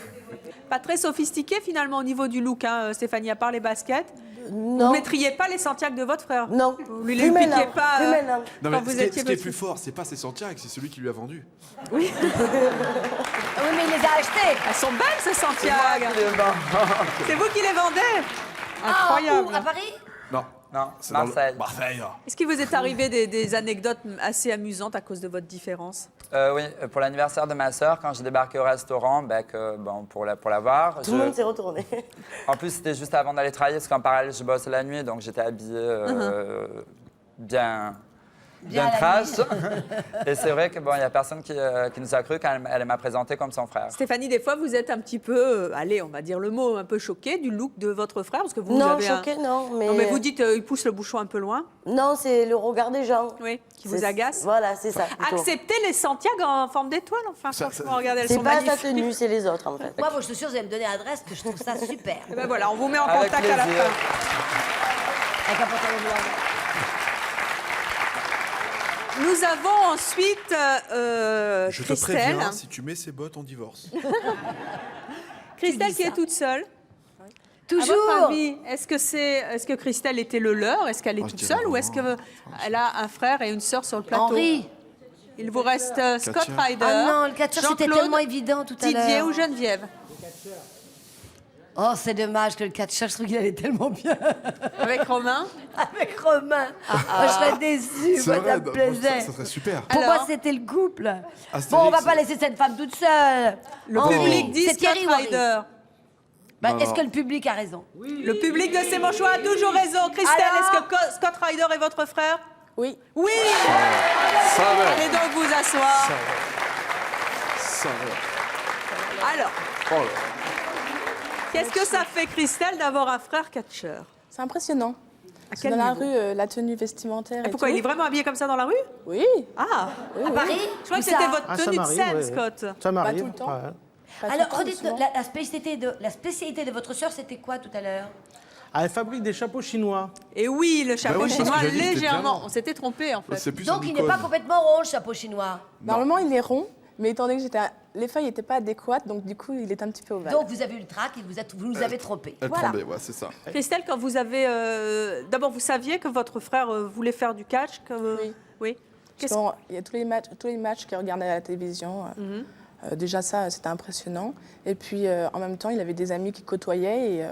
Speaker 1: Pas très sophistiqué finalement au niveau du look, hein, Stéphanie, à part les baskets. Vous
Speaker 11: Non.
Speaker 1: ne mettriez pas les Santiago de votre frère?
Speaker 11: Non.
Speaker 1: Vous lui
Speaker 11: Plus
Speaker 1: les
Speaker 11: maintenant,
Speaker 1: piquiez pas
Speaker 11: plus maintenant.
Speaker 2: Non,
Speaker 1: quand
Speaker 2: mais
Speaker 1: vous
Speaker 2: ce qui est
Speaker 1: étiez
Speaker 2: plus
Speaker 1: petit.
Speaker 2: fort, c'est pas ses Santiago, c'est celui qui lui a vendu.
Speaker 1: Oui.
Speaker 3: Ah oui, mais il les a achetés.
Speaker 1: Elles sont belles ces Santiago. C'est vous qui les vendez?
Speaker 3: Ah,
Speaker 1: Incroyable.
Speaker 3: où, à Paris?
Speaker 2: Non.
Speaker 6: Non,
Speaker 2: C'est dans le-
Speaker 6: Marseille.
Speaker 2: Marseille.
Speaker 1: Est-ce qu'il vous est arrivé des anecdotes assez amusantes à cause de votre différence?
Speaker 6: Oui, pour l'anniversaire de ma sœur, quand j'ai débarqué au restaurant, bon, pour la voir.
Speaker 11: Tout le monde s'est retourné.
Speaker 6: En plus, c'était juste avant d'aller travailler, parce qu'en parallèle, je bosse la nuit, donc j'étais habillée bien
Speaker 3: Bien à la
Speaker 6: trash. Et c'est vrai que bon, il y a personne qui nous a cru quand elle m'a présenté comme son frère.
Speaker 1: Stéphanie, des fois, vous êtes un petit peu, allez, on va dire le mot, un peu choquée du look de votre frère, parce que vous
Speaker 11: Non,
Speaker 1: avez
Speaker 11: choqué, non. Mais...
Speaker 1: Non, mais vous dites, il pousse le bouchon un peu loin.
Speaker 11: Non, c'est le regard des gens.
Speaker 1: Oui, qui vous
Speaker 11: C'est-
Speaker 1: agace.
Speaker 11: Voilà, c'est ça. plutôt.
Speaker 1: Acceptez les Santiago en forme d'étoile, enfin, franchement, regardez, elles
Speaker 11: C'est
Speaker 1: sont
Speaker 11: pas
Speaker 1: magnifiques.
Speaker 11: sa tenue, c'est les autres, en fait.
Speaker 3: Moi, bon, je suis sûre que vous allez me donner l'adresse, que je trouve ça super.
Speaker 1: Et ben voilà, on vous met en
Speaker 6: Avec
Speaker 1: contact à la
Speaker 6: plaisir.
Speaker 1: fin.
Speaker 3: Avec un pantalon blanc.
Speaker 1: Nous avons ensuite
Speaker 2: Je te
Speaker 1: Christelle.
Speaker 2: préviens, si tu mets ces bottes, on divorce.
Speaker 1: Christelle
Speaker 3: dis
Speaker 1: qui
Speaker 3: ça.
Speaker 1: est toute seule. À
Speaker 3: Toujours.
Speaker 1: votre avis, est-ce que Christelle était le leur? Est-ce qu'elle est
Speaker 2: Moi, je
Speaker 1: toute
Speaker 2: dirais
Speaker 1: seule ou est-ce
Speaker 2: non.
Speaker 1: qu'elle a un frère et une sœur sur le plateau?
Speaker 3: Henri.
Speaker 1: Il vous reste Scott
Speaker 2: Katja.
Speaker 1: Ryder,
Speaker 3: Ah non, le catcheur, c'était
Speaker 1: Jean-Claude,
Speaker 3: tellement évident tout à l'heure.
Speaker 1: Didier ou Geneviève?
Speaker 3: Oh, c'est dommage que le catcheur, je trouve qu'il allait tellement bien.
Speaker 1: Avec Romain?
Speaker 3: Avec Romain. Moi, je serais déçue. Moi, ça me
Speaker 2: non,
Speaker 3: plaisait.
Speaker 2: ça serait super.
Speaker 3: Pour
Speaker 1: Alors
Speaker 3: moi, c'était le couple.
Speaker 2: Astérix,
Speaker 3: Bon, on va pas laisser cette femme toute seule.
Speaker 1: Le
Speaker 3: Henri,
Speaker 1: public dit
Speaker 3: c'est
Speaker 1: Scott
Speaker 3: Thierry ou Henri?
Speaker 1: Ryder.
Speaker 3: Bah,
Speaker 2: Non,
Speaker 3: est-ce
Speaker 2: non.
Speaker 3: que le public a raison?
Speaker 1: Le public de C'est mon choix a toujours raison. Christelle,
Speaker 3: Alors
Speaker 1: est-ce que Scott Ryder est votre frère?
Speaker 5: Oui.
Speaker 1: Oui.
Speaker 2: Ça va.
Speaker 1: Allez donc vous asseoir.
Speaker 2: Ça va.
Speaker 1: Alors,
Speaker 2: Oh là.
Speaker 1: qu'est-ce que ça fait, Christelle, d'avoir un frère catcheur?
Speaker 5: C'est impressionnant.
Speaker 1: À
Speaker 5: C'est
Speaker 1: quel
Speaker 5: dans la
Speaker 1: niveau?
Speaker 5: rue, la tenue vestimentaire et
Speaker 1: Pourquoi
Speaker 5: tout.
Speaker 1: il est vraiment habillé comme ça dans la rue?
Speaker 5: Oui.
Speaker 1: Ah,
Speaker 3: À Paris?
Speaker 1: je crois
Speaker 3: Où
Speaker 1: que c'était
Speaker 3: ça?
Speaker 1: votre
Speaker 4: Ah, ça
Speaker 1: tenue de
Speaker 4: m'arrive,
Speaker 1: scène,
Speaker 4: oui.
Speaker 1: Scott.
Speaker 4: Ça m'arrive.
Speaker 5: tout le temps.
Speaker 4: ouais.
Speaker 5: Pas tout
Speaker 3: Alors,
Speaker 5: le temps,
Speaker 3: redites
Speaker 5: souvent.
Speaker 3: la spécialité de votre sœur, c'était quoi tout à l'heure?
Speaker 4: Ah, elle fabrique des chapeaux chinois.
Speaker 1: Et oui, le chapeau
Speaker 2: Bah oui, parce
Speaker 1: chinois,
Speaker 2: que j'avais dit que c'était
Speaker 1: légèrement.
Speaker 2: bien long.
Speaker 1: On s'était trompé, en fait.
Speaker 2: C'est plus
Speaker 3: Donc,
Speaker 2: un
Speaker 3: il n'est pas
Speaker 2: icône.
Speaker 3: complètement rond, le chapeau chinois.
Speaker 5: Normalement, il est rond, mais étant donné que les feuilles n'étaient pas adéquates, donc du coup, il est un petit peu ovale.
Speaker 3: Donc, vous avez eu le trac et vous nous avez trompé.
Speaker 2: Elle
Speaker 3: Voilà.
Speaker 2: tremblait, ouais, c'est ça.
Speaker 1: Christelle, quand vous avez... D'abord, vous saviez que votre frère voulait faire du catch
Speaker 5: Oui.
Speaker 1: Oui.
Speaker 5: Il y a tous les matchs qu'il regardait à la télévision. Déjà ça, c'était impressionnant. Et puis en même temps, il avait des amis qui côtoyaient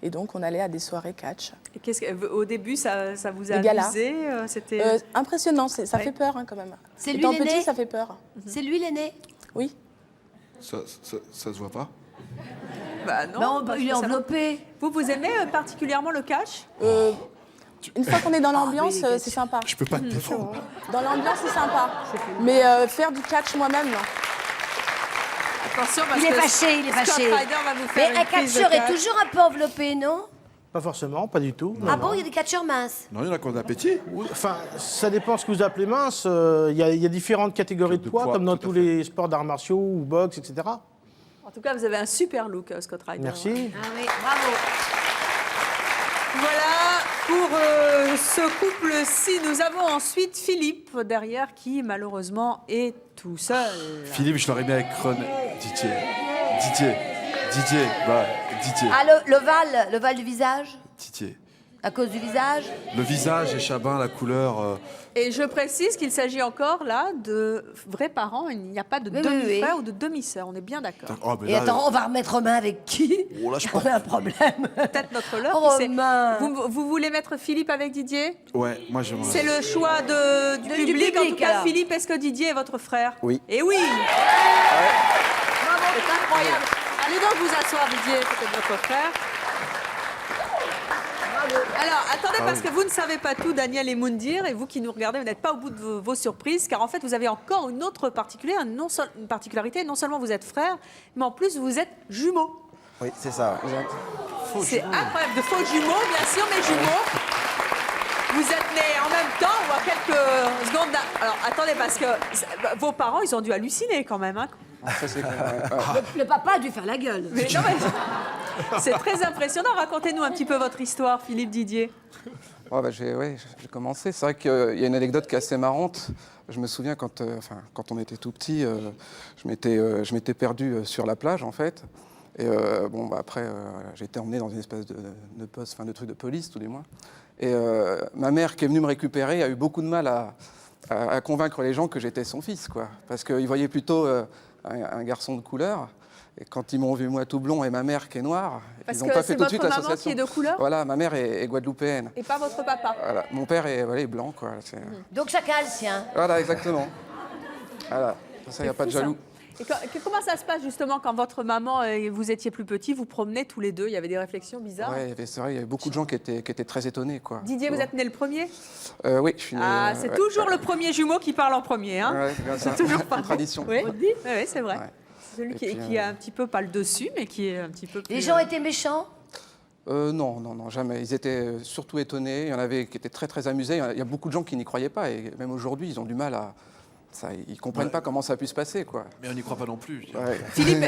Speaker 5: et donc on allait à des soirées catch.
Speaker 1: Et au début, ça vous a
Speaker 5: Des galas.
Speaker 1: amusé c'était...
Speaker 5: Impressionnant, ça fait peur quand même.
Speaker 3: C'est lui
Speaker 5: Étant
Speaker 3: l'aîné
Speaker 5: petit, ça fait peur.
Speaker 3: C'est lui l'aîné?
Speaker 5: Oui.
Speaker 2: Ça se voit pas?
Speaker 1: Bah non,
Speaker 3: il est enveloppé.
Speaker 1: Vous aimez particulièrement le catch?
Speaker 5: Une fois qu'on est dans l'ambiance, c'est sympa.
Speaker 2: Je peux pas te défendre.
Speaker 5: Dans l'ambiance, c'est sympa. Mais faire du catch moi-même, non.
Speaker 1: Attention, parce
Speaker 3: Il est
Speaker 1: que
Speaker 3: fâché, il est
Speaker 1: Scott
Speaker 3: fâché.
Speaker 1: Ryder va vous faire
Speaker 3: Mais un
Speaker 1: une prise de
Speaker 3: catcheur est
Speaker 1: catch.
Speaker 3: toujours un peu enveloppé, non?
Speaker 4: Pas forcément, pas du tout.
Speaker 3: Ah bon, il y a des catcheurs minces?
Speaker 2: Non, il y en a qui ont d'appétit.
Speaker 4: Oui, enfin, ça dépend ce que vous appelez mince. Il y a différentes catégories de poids, comme dans tous les sports d'arts martiaux ou boxe, etc.
Speaker 1: En tout cas, vous avez un super look, Scott Ryder.
Speaker 4: Merci.
Speaker 3: Ah oui, bravo.
Speaker 1: Voilà pour ce couple-ci. Nous avons ensuite Philippe derrière qui malheureusement est tout seul.
Speaker 2: Philippe, je l'aurais mis avec René. Didier.
Speaker 3: Ah, l'ovale du visage?
Speaker 2: Didier.
Speaker 3: À cause du visage?
Speaker 2: Le visage est chabin, la couleur.
Speaker 1: Et je précise qu'il s'agit encore là de vrais parents. Il n'y a pas de demi-frère ou de demi-sœur. On est bien d'accord.
Speaker 2: Oh, mais
Speaker 3: Et
Speaker 2: là,
Speaker 3: attends, on va remettre Romain avec qui?
Speaker 2: Oh, là, je
Speaker 3: On a un problème.
Speaker 1: Peut-être notre leur.
Speaker 3: Oh,
Speaker 1: qui sait.
Speaker 3: Romain.
Speaker 1: Vous voulez mettre Philippe avec Didier?
Speaker 2: Ouais, moi j'aimerais.
Speaker 1: C'est le choix du public. En tout cas,
Speaker 3: alors.
Speaker 1: Philippe, est-ce que Didier est votre frère?
Speaker 2: Oui.
Speaker 1: Et oui. C'est incroyable. Allez donc vous asseoir, Didier, peut-être votre frère. Alors, attendez, parce que vous ne savez pas tout, Daniel et Moundir, et vous qui nous regardez, vous n'êtes pas au bout de vos surprises, car en fait, vous avez encore une autre particularité. Non seulement vous êtes frères, mais en plus, vous êtes jumeaux.
Speaker 13: Oui, c'est ça.
Speaker 1: C'est incroyable, de faux jumeaux, bien sûr, mais jumeaux. Vous êtes nés en même temps ou à quelques secondes Alors, attendez, parce que vos parents, ils ont dû halluciner quand même. Hein.
Speaker 3: Le papa a dû faire la gueule.
Speaker 1: Mais non, mais c'est très impressionnant. Racontez-nous un petit peu votre histoire, Philippe Didier.
Speaker 7: J'ai commencé. C'est vrai qu'il y a une anecdote qui est assez marrante. Je me souviens quand on était tout petit, je m'étais perdu sur la plage, en fait. Et après, j'ai été emmené dans une espèce de poste, de truc de police, tout du moins. Et ma mère, qui est venue me récupérer, a eu beaucoup de mal à convaincre les gens que j'étais son fils, quoi. Parce qu'ils voyaient plutôt un garçon de couleur. Et quand ils m'ont vu, moi, tout blond, et ma mère qui est noire,
Speaker 1: parce
Speaker 7: ils n'ont pas fait tout de suite
Speaker 1: l'association. Parce que c'est votre maman
Speaker 7: l'association.
Speaker 1: qui est de couleur?
Speaker 7: Voilà, ma mère est guadeloupéenne.
Speaker 1: Et pas votre papa?
Speaker 7: Voilà. Mon père est blanc, quoi.
Speaker 3: Donc chacun a le sien.
Speaker 7: Voilà, exactement. Voilà. Ça, il n'y a pas de jaloux.
Speaker 1: Et comment ça se passe justement quand votre maman et vous étiez plus petits, vous promenez tous les deux? Il y avait des réflexions bizarres?
Speaker 7: Ouais, c'est vrai, il y avait beaucoup de gens qui étaient très étonnés, quoi.
Speaker 1: Didier, vous êtes né le premier?
Speaker 7: Oui, je suis né.
Speaker 1: C'est toujours le premier jumeau qui parle en premier. Hein,
Speaker 7: ouais, c'est bien ça.
Speaker 1: toujours
Speaker 7: Une tradition.
Speaker 1: Oui, c'est vrai.
Speaker 7: Ouais.
Speaker 1: C'est celui qui a un petit peu, pas le dessus, mais qui est un petit peu plus...
Speaker 3: Les gens étaient méchants?
Speaker 7: Non, jamais. Ils étaient surtout étonnés. Il y en avait qui étaient très, très amusés. Il y a beaucoup de gens qui n'y croyaient pas. Et même aujourd'hui, ils ont du mal à... ils ne comprennent pas comment ça a pu se passer, quoi.
Speaker 2: Mais on n'y croit pas non plus.
Speaker 7: Ouais.
Speaker 1: Philippe,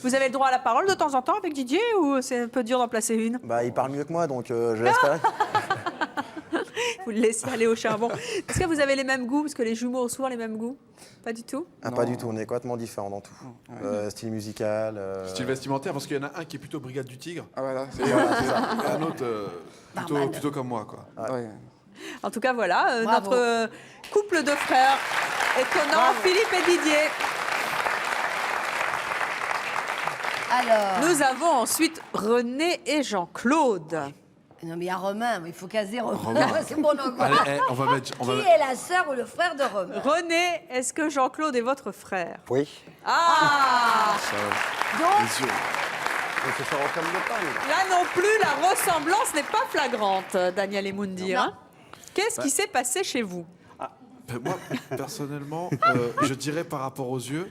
Speaker 1: vous avez le droit à la parole de temps en temps avec Didier ou c'est un peu dur d'en placer une?
Speaker 13: Il parle mieux que moi, donc je laisse parler.
Speaker 1: Vous le laissez aller au charbon. Est-ce que vous avez les mêmes goûts? Parce que les jumeaux ont souvent les mêmes goûts. Pas du tout?
Speaker 13: Pas du tout, on est complètement différents dans tout. Style musical.
Speaker 2: Style vestimentaire, parce qu'il y en a un qui est plutôt Brigade du Tigre.
Speaker 7: Ah voilà,
Speaker 2: c'est ça. Et un autre plutôt comme moi, quoi.
Speaker 7: Ouais.
Speaker 1: En tout cas, voilà, notre couple de frères étonnant, Philippe et Didier.
Speaker 3: Alors...
Speaker 1: Nous avons ensuite René et Jean-Claude.
Speaker 3: Non, mais il y a Romain, il faut caser Romain.
Speaker 2: Romain.
Speaker 3: C'est mon nom.
Speaker 2: Allez, on va mettre...
Speaker 3: Qui est la sœur ou le frère de Romain?
Speaker 1: René, est-ce que Jean-Claude est votre frère?
Speaker 13: Oui.
Speaker 1: Ah Donc,
Speaker 2: Les yeux.
Speaker 13: On se ressemble pas.
Speaker 1: là non plus, la ressemblance n'est pas flagrante, Daniel et Moundir. Hein. Qu'est-ce qui s'est passé chez vous?
Speaker 2: Moi, personnellement, je dirais par rapport aux yeux.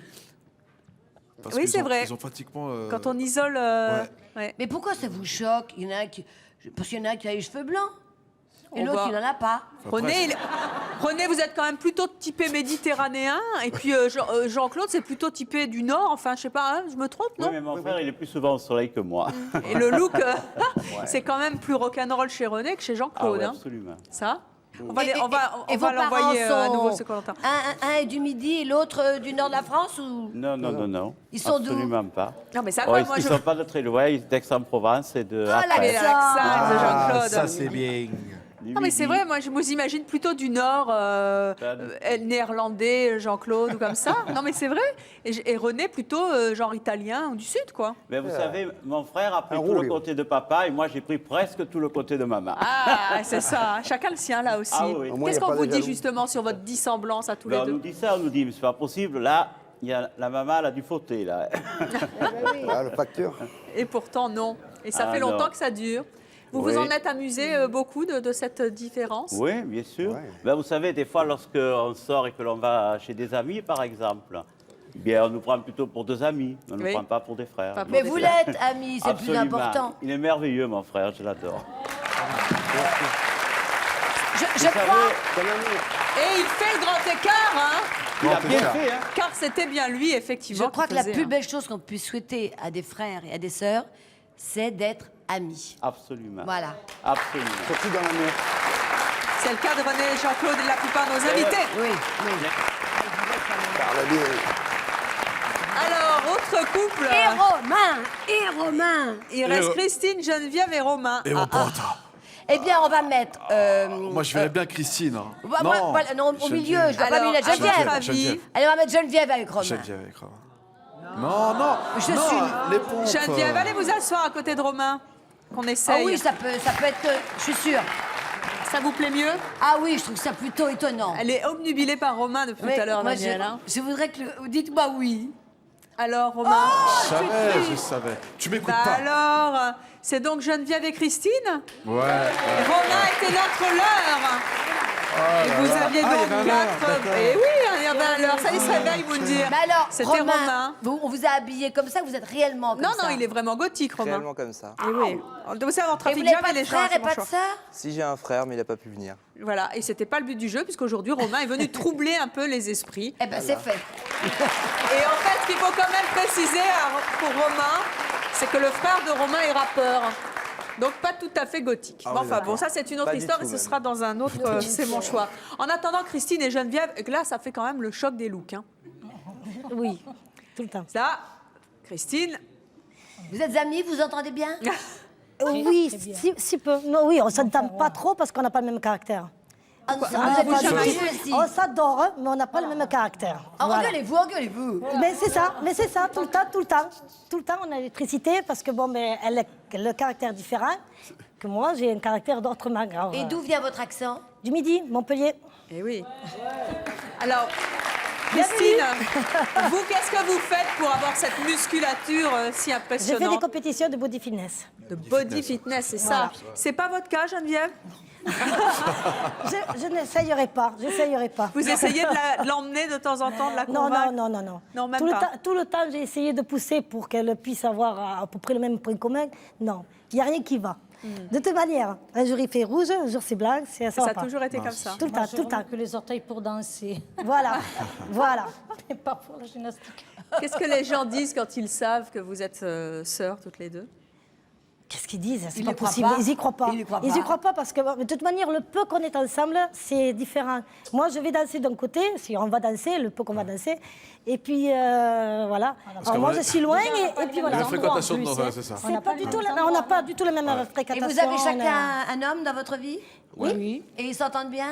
Speaker 2: Parce
Speaker 1: Oui,
Speaker 2: qu'ils
Speaker 1: c'est
Speaker 2: ont-
Speaker 1: vrai.
Speaker 2: Ils ont pratiquement...
Speaker 1: Quand on isole... ouais.
Speaker 3: Mais pourquoi ça vous choque? Il y en a un qui... Parce qu'il y en a un qui a les cheveux blancs. Et
Speaker 1: On
Speaker 3: l'autre,
Speaker 1: va-
Speaker 3: il n'en a pas.
Speaker 1: René, vous êtes quand même plutôt typé méditerranéen. Et puis Jean-Claude, c'est plutôt typé du Nord. Enfin, je sais pas, hein, je me trompe, non?
Speaker 14: Oui, mais mon frère, il est plus souvent au soleil que moi.
Speaker 1: Et le look, c'est quand même plus rock'n'roll chez René que chez
Speaker 14: Ah
Speaker 1: Jean-Claude.
Speaker 14: ouais,
Speaker 1: hein.
Speaker 14: absolument.
Speaker 1: Ça? On
Speaker 3: Et vos
Speaker 1: va l'envoyer
Speaker 3: parents
Speaker 1: à nouveau,
Speaker 3: sont-
Speaker 1: ce qu'on entend.
Speaker 3: Un est du Midi et l'autre du Nord de la France ou...
Speaker 14: Non.
Speaker 3: Ils sont d'où?
Speaker 14: Absolument pas.
Speaker 1: Non, mais ça
Speaker 14: Oh,
Speaker 1: va,
Speaker 14: ils
Speaker 1: moi,
Speaker 14: ne
Speaker 1: je...
Speaker 14: sont pas de très loin, ils sont d'Aix-en-Provence et de
Speaker 3: Ah,
Speaker 14: Après.
Speaker 1: Mais l'accent de Jean-Claude.
Speaker 2: ça, c'est bien.
Speaker 1: Non, mais c'est vrai, moi, je vous imagine plutôt du Nord, néerlandais, Jean-Claude, ou comme ça. Non, mais c'est vrai. Et René, plutôt genre italien ou du Sud, quoi.
Speaker 14: Mais vous savez, mon frère a pris tout le côté de papa et moi j'ai pris presque tout le côté de maman.
Speaker 1: Ah, c'est ça. Hein. Chacun le sien, là aussi.
Speaker 14: Ah oui.
Speaker 1: Qu'est-ce qu'on vous dit, justement, sur votre dissemblance à tous les
Speaker 14: On
Speaker 1: deux?
Speaker 14: nous dit ça, on nous dit, mais c'est pas possible, là, il y a la maman, elle a du fauté, là.
Speaker 13: Ah, le facture.
Speaker 1: Et pourtant, non. Et ça
Speaker 14: Ah,
Speaker 1: fait longtemps
Speaker 14: non.
Speaker 1: que ça dure. Vous
Speaker 14: Oui.
Speaker 1: vous en êtes amusé beaucoup de cette différence?
Speaker 14: Oui, bien sûr. Ben, vous savez, des fois, lorsqu'on sort et que l'on va chez des amis, par exemple, eh bien, on nous prend plutôt pour deux amis. On ne nous
Speaker 1: Oui.
Speaker 14: prend pas pour des frères.
Speaker 1: Pas pour
Speaker 3: Mais
Speaker 1: des
Speaker 3: vous
Speaker 1: frères.
Speaker 3: l'êtes, amis, c'est le plus
Speaker 14: Absolument.
Speaker 3: important.
Speaker 14: Il est merveilleux, mon frère, je l'adore.
Speaker 3: Je crois.
Speaker 1: Et il fait le grand écart, hein?
Speaker 14: Il a bien fait, hein?
Speaker 1: Car c'était bien lui,
Speaker 3: Je
Speaker 1: effectivement.
Speaker 3: crois
Speaker 1: qui
Speaker 3: que la
Speaker 1: faisait,
Speaker 3: plus
Speaker 1: hein.
Speaker 3: belle chose qu'on puisse souhaiter à des frères et à des sœurs, c'est d'être amis.
Speaker 14: Absolument.
Speaker 3: Voilà.
Speaker 14: Absolument.
Speaker 13: Surtout dans l'amour.
Speaker 1: C'est le cas de René et Jean-Claude et de la plupart de nos invités.
Speaker 3: Oui, oui.
Speaker 1: Alors, autre couple.
Speaker 3: Et Romain.
Speaker 1: Il reste Christine, Geneviève et Romain.
Speaker 2: Et mon pote.
Speaker 3: Eh bien, on va mettre.
Speaker 2: Moi, je verrais bien Christine. Hein.
Speaker 3: Bah, moi, voilà, non, au milieu, je ne vais pas
Speaker 1: Alors,
Speaker 3: mettre
Speaker 1: à votre
Speaker 3: Geneviève.
Speaker 1: avis,
Speaker 3: Allez, on va mettre Geneviève avec Romain.
Speaker 2: Geneviève avec Romain. Non, non.
Speaker 3: Je
Speaker 2: non,
Speaker 3: suis-
Speaker 2: les pompes.
Speaker 1: Geneviève, allez vous asseoir à côté de Romain. Qu'on
Speaker 3: Ah
Speaker 1: essaye.
Speaker 3: oui, ça peut être. Je suis sûre.
Speaker 1: Ça vous plaît mieux?
Speaker 3: Ah oui, je trouve ça plutôt étonnant.
Speaker 1: Elle est obnubilée par Romain depuis
Speaker 3: Mais
Speaker 1: tout à l'heure,
Speaker 3: moi,
Speaker 1: Daniel. hein.
Speaker 3: je voudrais que. Dites-moi oui.
Speaker 1: Alors, Romain.
Speaker 2: Je savais. Tu m'écoutes
Speaker 1: Bah
Speaker 2: pas.
Speaker 1: alors, c'est donc Geneviève et Christine?
Speaker 2: Ouais.
Speaker 1: Et Romain était notre leurre. Et vous aviez
Speaker 2: Ah, il y
Speaker 1: donc
Speaker 2: avait un leurre,
Speaker 1: 4.
Speaker 2: d'accord.
Speaker 1: Et oui, il y avait un leurre. Ça y se réveille, vous le dire.
Speaker 3: Mais alors,
Speaker 1: C'était
Speaker 3: Romain,
Speaker 1: Romain.
Speaker 3: on vous a habillé comme ça, vous êtes réellement comme
Speaker 1: Non,
Speaker 3: ça.
Speaker 1: non, il est vraiment gothique, Romain.
Speaker 15: Réellement comme ça.
Speaker 1: Et oui. Vous savez, en
Speaker 3: Et
Speaker 1: trafic
Speaker 3: vous n'avez
Speaker 1: jam,
Speaker 3: pas
Speaker 1: les
Speaker 3: de
Speaker 1: gens
Speaker 3: frère et
Speaker 1: c'est mon
Speaker 3: pas de
Speaker 1: choix.
Speaker 3: sœur?
Speaker 15: Si j'ai un frère, mais il n'a pas pu venir.
Speaker 1: Voilà, et c'était pas le but du jeu, puisqu'aujourd'hui, Romain est venu troubler un peu les esprits.
Speaker 3: Eh ben, c'est fait.
Speaker 1: Et en fait, ce qu'il faut quand même préciser pour Romain, c'est que le frère de Romain est rappeur. Donc pas tout à fait gothique.
Speaker 15: Ah
Speaker 1: Bon,
Speaker 15: oui,
Speaker 1: enfin
Speaker 15: d'accord.
Speaker 1: bon, ça c'est une autre
Speaker 15: Pas du
Speaker 1: histoire
Speaker 15: tout,
Speaker 1: et ce
Speaker 15: même.
Speaker 1: sera dans un autre. C'est mon choix. En attendant, Christine et Geneviève, et que là, ça fait quand même le choc des looks. Hein.
Speaker 12: Oui, tout le temps.
Speaker 1: Ça, Christine.
Speaker 3: Vous êtes amis, vous entendez bien?
Speaker 12: Oui, si peu. Non, oui, on ne s'entend pas trop parce qu'on n'a pas le même caractère.
Speaker 3: Ah,
Speaker 12: On
Speaker 3: vous
Speaker 12: n'a
Speaker 3: êtes
Speaker 12: pas
Speaker 3: pas
Speaker 12: du
Speaker 3: chamailleux
Speaker 12: tout-
Speaker 3: aussi.
Speaker 12: on s'adore, hein, mais on n'a pas le même caractère.
Speaker 3: Ah,
Speaker 12: Voilà.
Speaker 3: engueulez-vous.
Speaker 12: Mais c'est ça, tout le temps. Tout le temps, on a l'électricité parce que, bon, mais elle a le caractère différent que moi, j'ai un caractère d'autrement grave.
Speaker 3: Et d'où vient votre accent?
Speaker 12: Du Midi, Montpellier.
Speaker 1: Eh oui. Alors, Christine, vous, qu'est-ce que vous faites pour avoir cette musculature si
Speaker 12: J'ai
Speaker 1: impressionnante?
Speaker 12: fait des compétitions de body fitness.
Speaker 1: De body fitness, c'est ça. C'est pas votre cas, Geneviève?
Speaker 12: Je n'essayerai pas,
Speaker 1: Vous essayez de l'emmener de temps en temps, de la
Speaker 12: Non,
Speaker 1: convaincre?
Speaker 12: non.
Speaker 1: Non, même
Speaker 12: tout,
Speaker 1: pas.
Speaker 12: tout le temps, j'ai essayé de pousser pour qu'elle puisse avoir à peu près le même point commun. Non, il n'y a rien qui va. De toute manière, un jour il fait rouge, un jour c'est blanc, ça
Speaker 1: Ça
Speaker 12: va
Speaker 1: a
Speaker 12: pas.
Speaker 1: toujours été comme ça.
Speaker 12: Tout le temps, tout le temps.
Speaker 16: Que les orteils pour danser.
Speaker 12: Voilà, voilà.
Speaker 16: Mais pas pour la gymnastique.
Speaker 1: Qu'est-ce que les gens disent quand ils savent que vous êtes sœurs toutes les deux?
Speaker 12: Qu'est-ce qu'ils disent? C'est
Speaker 3: Ils
Speaker 12: pas
Speaker 3: y croient
Speaker 12: possible.
Speaker 3: pas.
Speaker 12: Ils y croient pas.
Speaker 3: Ils y croient
Speaker 12: Ils
Speaker 3: pas.
Speaker 12: y croient pas parce que de toute manière, le peu qu'on est ensemble, c'est différent. Moi, je vais danser d'un côté, si on va danser, le peu qu'on va danser, et puis voilà. Alors moi, je suis loin et puis voilà.
Speaker 2: La fréquentation de nos c'est ça.
Speaker 12: C'est pas du tout on n'a pas du tout la même
Speaker 3: Et
Speaker 12: fréquentation.
Speaker 3: vous avez
Speaker 12: on
Speaker 3: chacun
Speaker 12: a-
Speaker 3: un homme dans votre vie?
Speaker 12: Oui.
Speaker 3: Et ils s'entendent bien?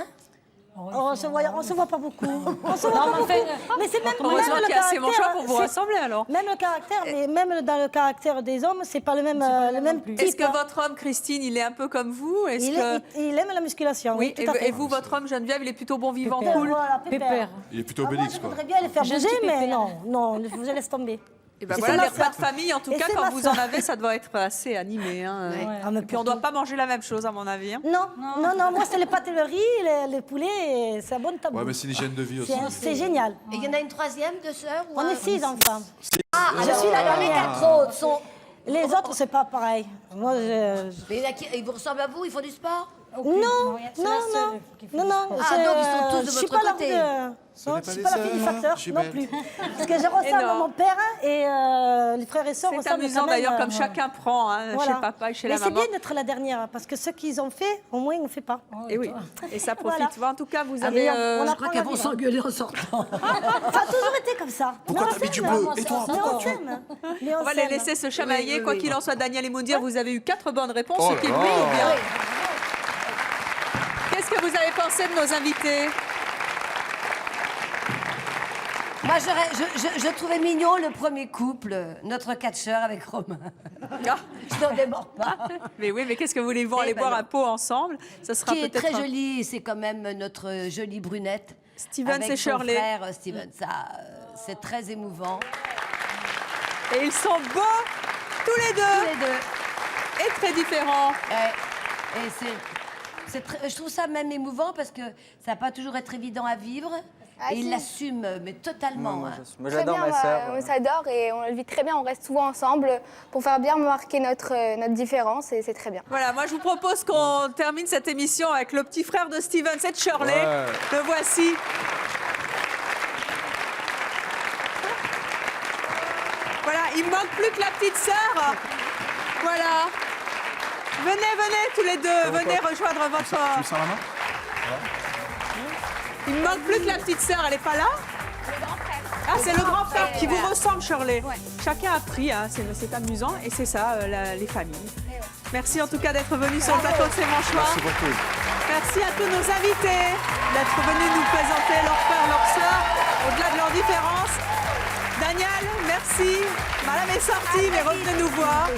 Speaker 12: On se voit pas beaucoup. On se voit pas beaucoup. Mais c'est même
Speaker 1: Heureusement qu'il y a assez mon choix pour vous
Speaker 12: c'est-
Speaker 1: rassembler alors.
Speaker 12: Même le caractère, mais même dans le caractère des hommes, c'est pas le même type.
Speaker 1: Est-ce que votre homme, Christine, il est un peu comme vous? Est-ce que...
Speaker 12: Il aime la musculation.
Speaker 1: Oui,
Speaker 12: tout à fait.
Speaker 1: et vous, votre homme, Geneviève, il est plutôt bon vivant,
Speaker 12: Pépère.
Speaker 1: cool?
Speaker 12: Voilà, pépère.
Speaker 2: Il est plutôt
Speaker 12: Moi,
Speaker 2: obélix,
Speaker 12: je
Speaker 2: quoi.
Speaker 12: voudrais bien les faire bouger, mais non, je laisse tomber.
Speaker 1: Et ben
Speaker 12: Et
Speaker 1: voilà,
Speaker 12: c'est
Speaker 1: les
Speaker 12: ma
Speaker 1: repas de
Speaker 12: sœur.
Speaker 1: famille, en tout
Speaker 12: Et
Speaker 1: cas,
Speaker 12: c'est
Speaker 1: quand
Speaker 12: ma
Speaker 1: vous en
Speaker 12: sœur.
Speaker 1: avez, ça doit être assez animé. Hein.
Speaker 12: Ah, mais
Speaker 1: Et puis on ne doit pas manger la même chose, à mon avis. hein.
Speaker 12: Non, moi c'est les pâtes et le riz, les poulets, et c'est un bon tabou.
Speaker 2: Ouais, mais c'est l'hygiène de vie aussi.
Speaker 12: C'est génial.
Speaker 3: Et il y en a une troisième de sœurs? ou
Speaker 12: On
Speaker 3: un-
Speaker 12: est 6 enfants.
Speaker 3: Ah,
Speaker 12: Je
Speaker 3: alors,
Speaker 12: suis la
Speaker 3: alors les
Speaker 12: dernière.
Speaker 3: 4 autres sont...
Speaker 12: Les autres, c'est pas pareil. Moi,
Speaker 3: Mais il y en a qui- ils vous ressemblent à vous? Ils font du sport?
Speaker 12: Non, non.
Speaker 3: Ah,
Speaker 12: je-
Speaker 3: donc ils sont tous de
Speaker 12: je suis
Speaker 3: votre
Speaker 12: pas
Speaker 3: côté.
Speaker 2: Ce
Speaker 12: Non,
Speaker 2: n'est
Speaker 12: je
Speaker 2: pas
Speaker 12: suis
Speaker 2: les
Speaker 12: pas la fille du
Speaker 2: sœurs
Speaker 12: facteur, non
Speaker 2: jumelles.
Speaker 12: plus. Parce que je ressemble à mon père et les frères et sœurs
Speaker 1: C'est
Speaker 12: ressemblent
Speaker 1: amusant
Speaker 12: quand même,
Speaker 1: d'ailleurs, comme chacun prend hein,
Speaker 12: voilà.
Speaker 1: chez papa et chez
Speaker 12: Mais
Speaker 1: la
Speaker 12: c'est
Speaker 1: maman.
Speaker 12: bien d'être la dernière, parce que ce qu'ils ont fait, au moins, on ne fait pas.
Speaker 1: Et oui, et ça profite.
Speaker 12: Voilà.
Speaker 1: Bon, en tout cas, vous
Speaker 12: Ah,
Speaker 1: avez...
Speaker 12: mais on
Speaker 3: Je
Speaker 12: apprend
Speaker 3: crois
Speaker 12: la
Speaker 3: qu'elles vont
Speaker 12: vie, hein.
Speaker 3: s'engueuler en sortant.
Speaker 12: Ça a toujours été comme ça.
Speaker 2: Pourquoi
Speaker 12: Mais on
Speaker 2: t'as mis du
Speaker 12: s'aime,
Speaker 2: bleu
Speaker 12: hein.
Speaker 2: Et toi,
Speaker 12: Mais
Speaker 2: pourquoi
Speaker 12: on
Speaker 2: tu-
Speaker 12: s'aime. Mais
Speaker 1: On va les
Speaker 12: s'aime.
Speaker 1: laisser se chamailler.
Speaker 3: Oui,
Speaker 1: Quoi
Speaker 3: oui.
Speaker 1: qu'il en soit, Daniel et Moundir, vous avez eu 4 bonnes réponses,
Speaker 2: Oh
Speaker 1: ce qui est
Speaker 2: là
Speaker 1: bien
Speaker 2: là.
Speaker 1: ou bien. que vous avez pensé de nos invités?
Speaker 3: Moi, je trouvais mignon le premier couple, notre catcheur avec Romain. Je n'en démords pas.
Speaker 1: Mais oui, mais qu'est-ce que voulez-vous aller boire un pot ensemble? Ça sera
Speaker 3: Qui est
Speaker 1: peut-être
Speaker 3: très jolie, c'est quand même notre jolie brunette.
Speaker 1: Steven
Speaker 3: avec
Speaker 1: et
Speaker 3: son
Speaker 1: Shirley.
Speaker 3: frère Steven, ça, c'est très émouvant.
Speaker 1: Et ils sont beaux, tous les deux.
Speaker 3: Tous les deux.
Speaker 1: Et très différents.
Speaker 3: Et je trouve ça même émouvant parce que ça va pas toujours être évident à vivre.
Speaker 9: Ah,
Speaker 3: et
Speaker 9: si.
Speaker 3: ils l'assument, mais totalement.
Speaker 6: Moi,
Speaker 9: Très
Speaker 6: j'adore
Speaker 9: bien,
Speaker 6: ma sœur.
Speaker 9: on s'adore et on le vit très bien. On reste souvent ensemble pour faire bien marquer notre différence et c'est très bien.
Speaker 1: Voilà, moi je vous propose qu'on termine cette émission avec le petit frère de Steven, c'est Shirley.
Speaker 7: Ouais.
Speaker 1: Le voici. Voilà, il me manque plus que la petite sœur. Voilà. Venez tous les deux, venez rejoindre votre...
Speaker 2: Tu me sens la main?
Speaker 1: Il me manque plus que la petite sœur, elle est pas là? Ah, c'est le grand frère qui vous ressemble, Shirley. Chacun a pris, hein, c'est amusant et c'est ça, les familles. Merci en tout cas d'être venus sur le plateau de C'est mon choix.
Speaker 2: Merci beaucoup.
Speaker 1: Merci à tous nos invités d'être venus nous présenter leurs frères, leurs sœurs, au-delà de leurs différences. Daniel, merci. Madame est sortie, mais revenez nous voir.